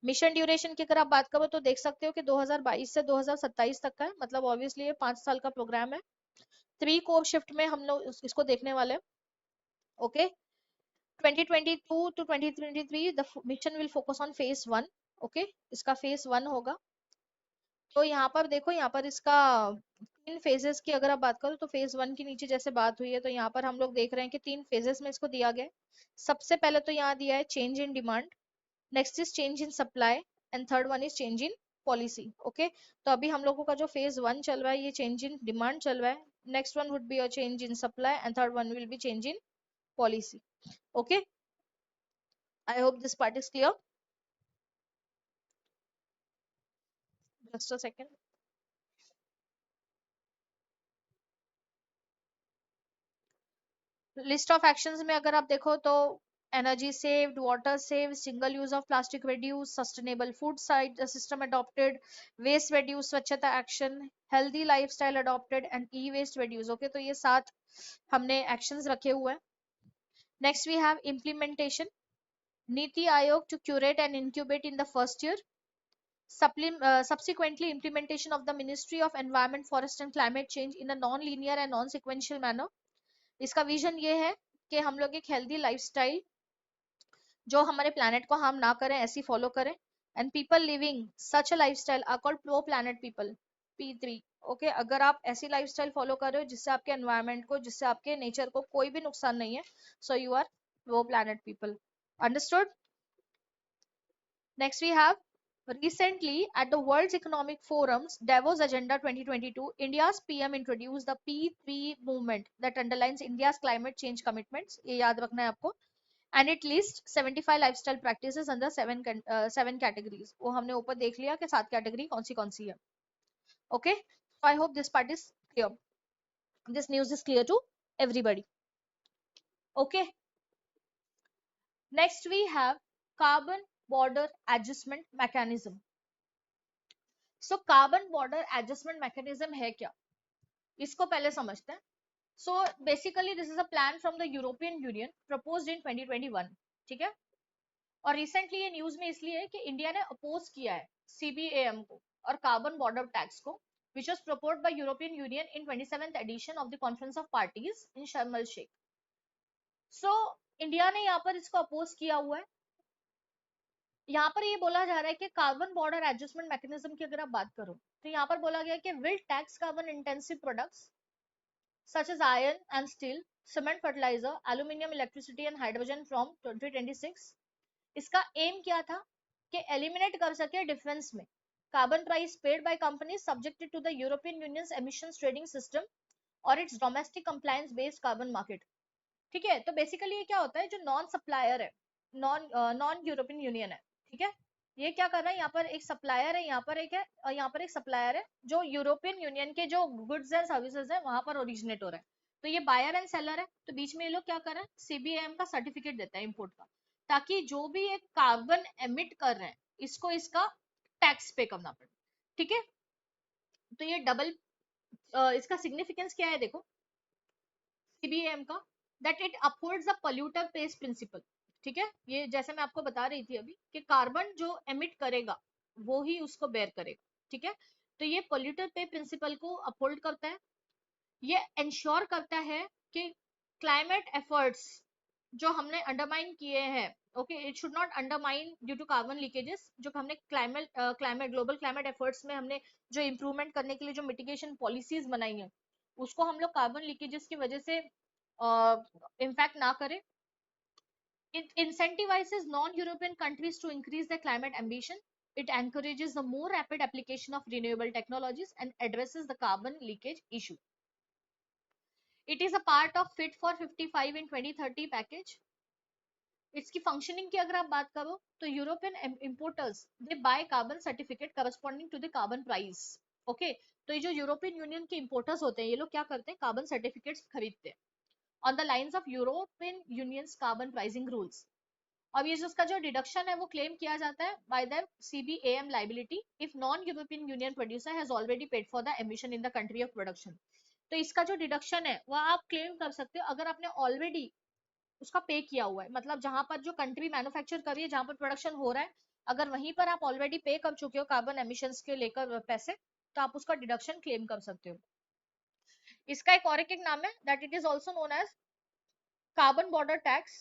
मिशन ड्यूरेशन की अगर आप बात करो तो देख सकते हो कि 2022 से 2027 तक का है, मतलब ऑब्वियसली ये 5 साल का प्रोग्राम है. 3 कोर शिफ्ट में हम लोग इसको देखने वाले हैं. Okay, 2022 to 2023 the mission will focus on phase 1. Okay, इसका phase 1 होगा. तो यहाँ पर देखो, यहाँ पर इसका 3 फेजेस की अगर आप बात करो तो phase 1 की नीचे जैसे बात हुई है तो यहाँ पर हम लोग देख रहे हैं कि 3 फेजेस में इसको दिया गया है. सबसे पहले तो यहाँ दिया है change in demand, next is change in supply and third one is change in policy. Okay, तो अभी हम लोगों का जो phase 1 चल रहा है ये चेंज इन डिमांड चल रहा है, next one would be a change in supply and third one will be change in policy. Okay, I hope this part is clear. Just a second. List of actions में अगर आप देखो तो energy saved, water saved, single use of plastic reduced, sustainable food site system adopted, waste reduce, स्वच्छता action, healthy lifestyle adopted and e-waste reduce. Okay, तो ये 7 हमने actions रखे हुए हैं. Next we have implementation. Niti Aayog to curate and incubate in the first year. Subsequently, implementation of the Ministry of Environment, Forest and Climate Change in a non-linear and non-sequential manner. इसका विजन ये है कि हम लोग एक हेल्दी लाइफस्टाइल जो हमारे प्लैनेट को हार्म ना करें ऐसी फॉलो करें. And people living such a lifestyle are called pro planet people, P3. Okay, अगर आप ऐसी लाइफस्टाइल फॉलो कर रहे हो जिससे आपके एनवायरनमेंट को, जिससे आपके नेचर को कोई भी नुकसान नहीं है, so you are pro planet people. Understood? Next we have recently at the World Economic Forum's Davos Agenda 2022, India's PM introduced the P3 movement that underlines India's climate change commitments. ये याद रखना है आपको. And it lists 75 lifestyle practices under 7 categories. वो हमने ऊपर देख लिया कि 7 कैटेगरी कौन सी है. Okay, so I hope this part is clear. This news is clear to everybody. Okay. Next we have carbon border adjustment mechanism. So carbon border adjustment mechanism है क्या, इसको पहले समझते हैं. सो basically this is a plan from the European union proposed इन 2021. ठीक है, और रिसेंटली ये न्यूज में इसलिए है कि इंडिया ने अपोज किया है CBAM को और कार्बन बॉर्डर टैक्स को, which was proposed by European Union in 27th edition of the Conference of Parties in Sharm el Sheikh. So India ने यहाँ पर इसको अपोज किया हुआ है. यहाँ पर ये बोला जा रहा है कि कार्बन बॉर्डर एडजस्टमेंट मैकेनिज्म की अगर आप बात करो तो यहाँ पर बोला गया कि will tax carbon intensive products such as iron and steel, cement, fertilizer, aluminum, electricity and hydrogen from 2026. इसका एम क्या था कि एलिमिनेट कर सके डिफरेंस में carbon price paid by companies subjected to the European Union's emissions trading system और its domestic compliance based carbon market. ठीक है, तो बेसिकली ये क्या होता है, जो नॉन सप्लायर है, नॉन यूरोपियन यूनियन है, ठीक है, ये क्या कर रहा है, यहाँ पर एक सप्लायर है, यहाँ पर एक है, और यहाँ पर एक सप्लायर है जो यूरोपियन यूनियन के जो गुड्स एंड सर्विसेज है वहां पर ओरिजिनेट हो रहा है। तो ये बायर एंड सेलर है, तो बीच में ये लोग क्या कर रहे हैं, सीबीएम का सर्टिफिकेट देता है इम्पोर्ट का, ताकि जो भी एक कार्बन एमिट कर रहे हैं इसको इसका टैक्स पे करना पड़े। ठीक है, तो ये डबल इसका सिग्निफिकेंस क्या है देखो सीबीएम का, that it upholds the polluter pays principle. ठीक है, ये जैसे मैं आपको बता रही थी अभी कि कार्बन जो एमिट करेगा वो ही उसको बेयर करेगा। ठीक है, तो ये पोल्यूटर पे प्रिंसिपल को अपहोल्ड करता है, ये इंश्योर करता है कि क्लाइमेट एफर्ट्स जो हमने अंडरमाइन किए हैं, okay, it should not undermine due to carbon leakages, जो हमने क्लाइमेट ग्लोबल क्लाइमेट एफर्ट्स में हमने जो इंप्रूवमेंट करने के लिए जो मिटिगेशन पॉलिसीज बनाई है उसको हम लोग कार्बन लीकेजेस की वजह से इम्पैक्ट ना करें। It incentivizes non-European countries to increase their climate ambition. It encourages the more rapid application of renewable technologies and addresses the carbon leakage issue. It is a part of Fit for 55 in 2030 package. इसकी फंक्शनिंग की अगर आप बात करो तो European importers they buy carbon certificate corresponding to the carbon price. Okay, तो ये जो यूरोपियन यूनियन के इंपोर्टर्स होते हैं ये लोग क्या करते हैं, कार्बन सर्टिफिकेट्स खरीदते हैं on the lines of European unions carbon pricing rules. अब ये जो उसका जो डिडक्शन है वो क्लेम किया जाता है by the CBM liability if non European union producer has already paid for the emission in the country of production. तो इसका जो डिडक्शन है वो आप क्लेम कर सकते हो अगर आपने ऑलरेडी उसका पे किया हुआ है, मतलब जहां पर जो कंट्री मैन्युफैक्चर कर रही है, जहां पर प्रोडक्शन हो रहा है, अगर वहीं पर आप ऑलरेडी पे कर चुके हो कार्बन एमिशंस के लेकर पैसे, तो आप उसका डिडक्शन क्लेम कर सकते हो। इसका एक और एक नाम है that it is also known as carbon border tax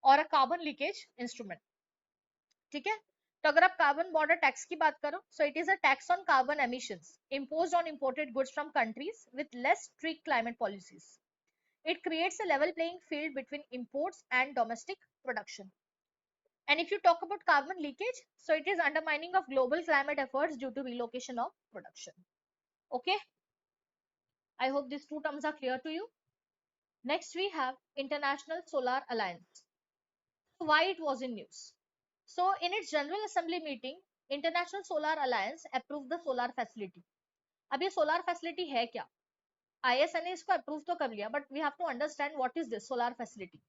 और अ कार्बन लीकेज इंस्ट्रूमेंट। ठीक है, तो अगर आप कार्बन बॉर्डर टैक्स की बात करो, so it is a tax on carbon emissions imposed on imported goods from countries with less strict climate policies. It creates a level playing field between imports and domestic production. And if you talk about carbon leakage, so it is undermining of global climate efforts due to relocation of production. Okay, I hope these two terms are clear to you. Next, we have International Solar Alliance. So why it was in news? So in its General Assembly meeting, International Solar Alliance approved the solar facility. अब ये solar facility है क्या? ISN ने इसको approve तो कर लिया, but we have to understand what is this solar facility.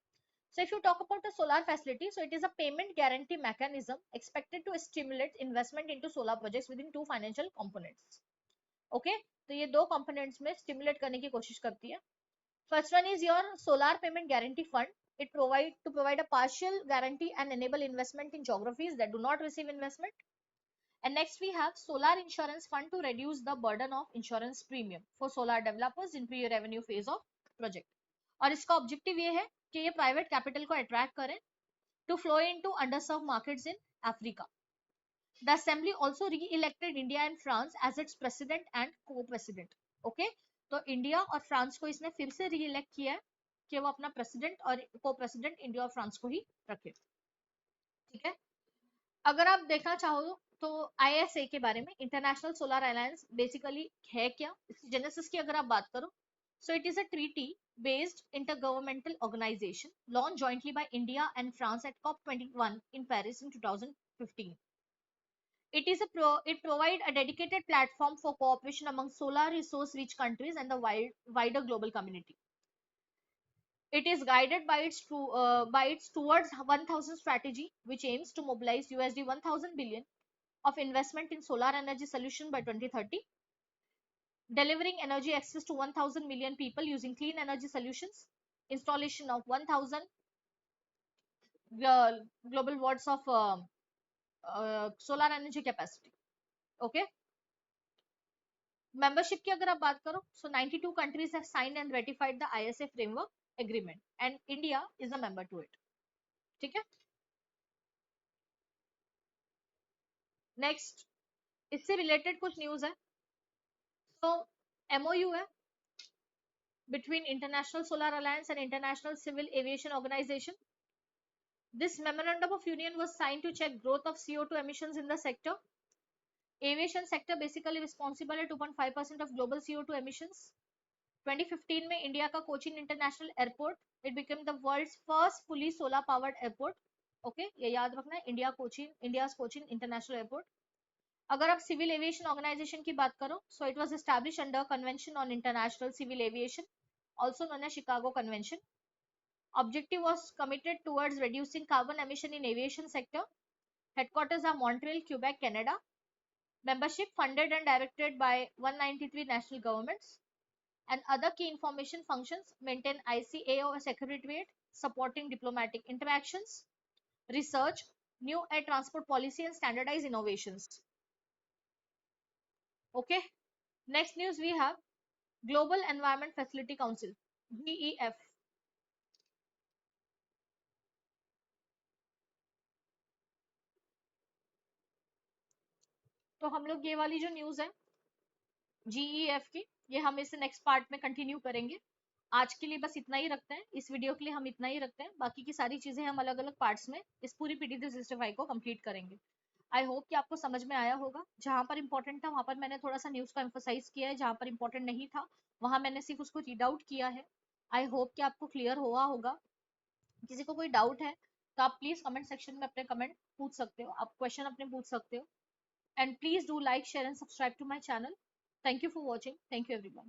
So if you talk about a solar facility, so it is a payment guarantee mechanism expected to stimulate investment into solar projects within two financial components. Okay, तो ये दो components में stimulate करने की कोशिश करती है। First one is your solar payment guarantee fund. It provide a partial guarantee and enable investment in geographies that do not receive investment. And next we have solar insurance fund to reduce the burden of insurance premium for solar developers in pre-revenue phase of project. और इसका ऑब्जेक्टिव ये है कि ये प्राइवेट कैपिटल को अट्रैक्ट करें to flow into underserved markets in Africa. The assembly also re-elected India and France as its president and co-president. Okay, तो इंडिया और फ्रांस को इसने फिर से री-इलेक्ट किया है कि वो अपना प्रेसिडेंट और को-प्रेसिडेंट इंडिया और फ्रांस को ही रखे। ठीक है, अगर आप देखना चाहो तो ISA के बारे में, इंटरनेशनल सोलर अलायंस बेसिकली है क्या, इसकी जेनेसिस की अगर आप बात करो, so it is a treaty based intergovernmental organization launched jointly by India and France at COP21 in Paris in 2015. It provides a dedicated platform for cooperation among solar resource rich countries and the wider global community. It is guided by its towards 1000 strategy, which aims to mobilize USD 1000 billion of investment in solar energy solution by 2030, delivering energy access to 1000 million people using clean energy solutions, installation of 1000 global watts of solar energy capacity. Okay, membership की अगर आप बात करो, so 92 countries have signed and ratified the ISA framework agreement and India is a member to it. ठीक है, नेक्स्ट इससे रिलेटेड कुछ न्यूज है। तो MOU है between International Solar Alliance and International Civil Aviation Organization. This memorandum of union was signed to check growth of CO2 emissions in the sector. Aviation sector basically responsible at 2.5% of global CO2 emissions. 2015 में इंडिया का Cochin international airport it became the world's first fully solar powered airport. Okay, ये याद रखना है, इंडिया कोचिन इंटरनेशनल एयरपोर्ट. अगर आप सिविल एविएशन ऑर्गेनाइजेशन की बात करो, so it was establish under convention on international civil aviation, also known as Chicago Convention. Objective was committed towards reducing carbon emission in aviation sector. Headquarters are Montreal, Quebec, Canada. Membership funded and directed by 193 national governments. And other key information functions maintain ICAO Secretariat, supporting diplomatic interactions, research, new air transport policy, and standardized innovations. Okay, next news we have Global Environment Facility Council, GEF. तो हम लोग ये वाली जो न्यूज है GEF की, ये हम इसे नेक्स्ट पार्ट में कंटिन्यू करेंगे. आज के लिए बस इतना ही रखते हैं, इस वीडियो के लिए हम इतना ही रखते हैं. बाकी की सारी चीजें हम अलग अलग पार्ट्स में इस पूरी पीटी 365 को कंप्लीट करेंगे. आई होप कि आपको समझ में आया होगा. जहां पर इंपॉर्टेंट था वहां पर मैंने थोड़ा सा न्यूज को एम्फोसाइज किया है, जहां पर इंपॉर्टेंट नहीं था वहां मैंने सिर्फ उसको रीड आउट किया है. आई होप कि आपको क्लियर हुआ होगा. किसी को कोई डाउट है तो आप प्लीज कमेंट सेक्शन में अपने कमेंट पूछ सकते हो, आप क्वेश्चन अपने पूछ सकते हो. And please do like, share and subscribe to my channel. Thank you for watching. Thank you everyone.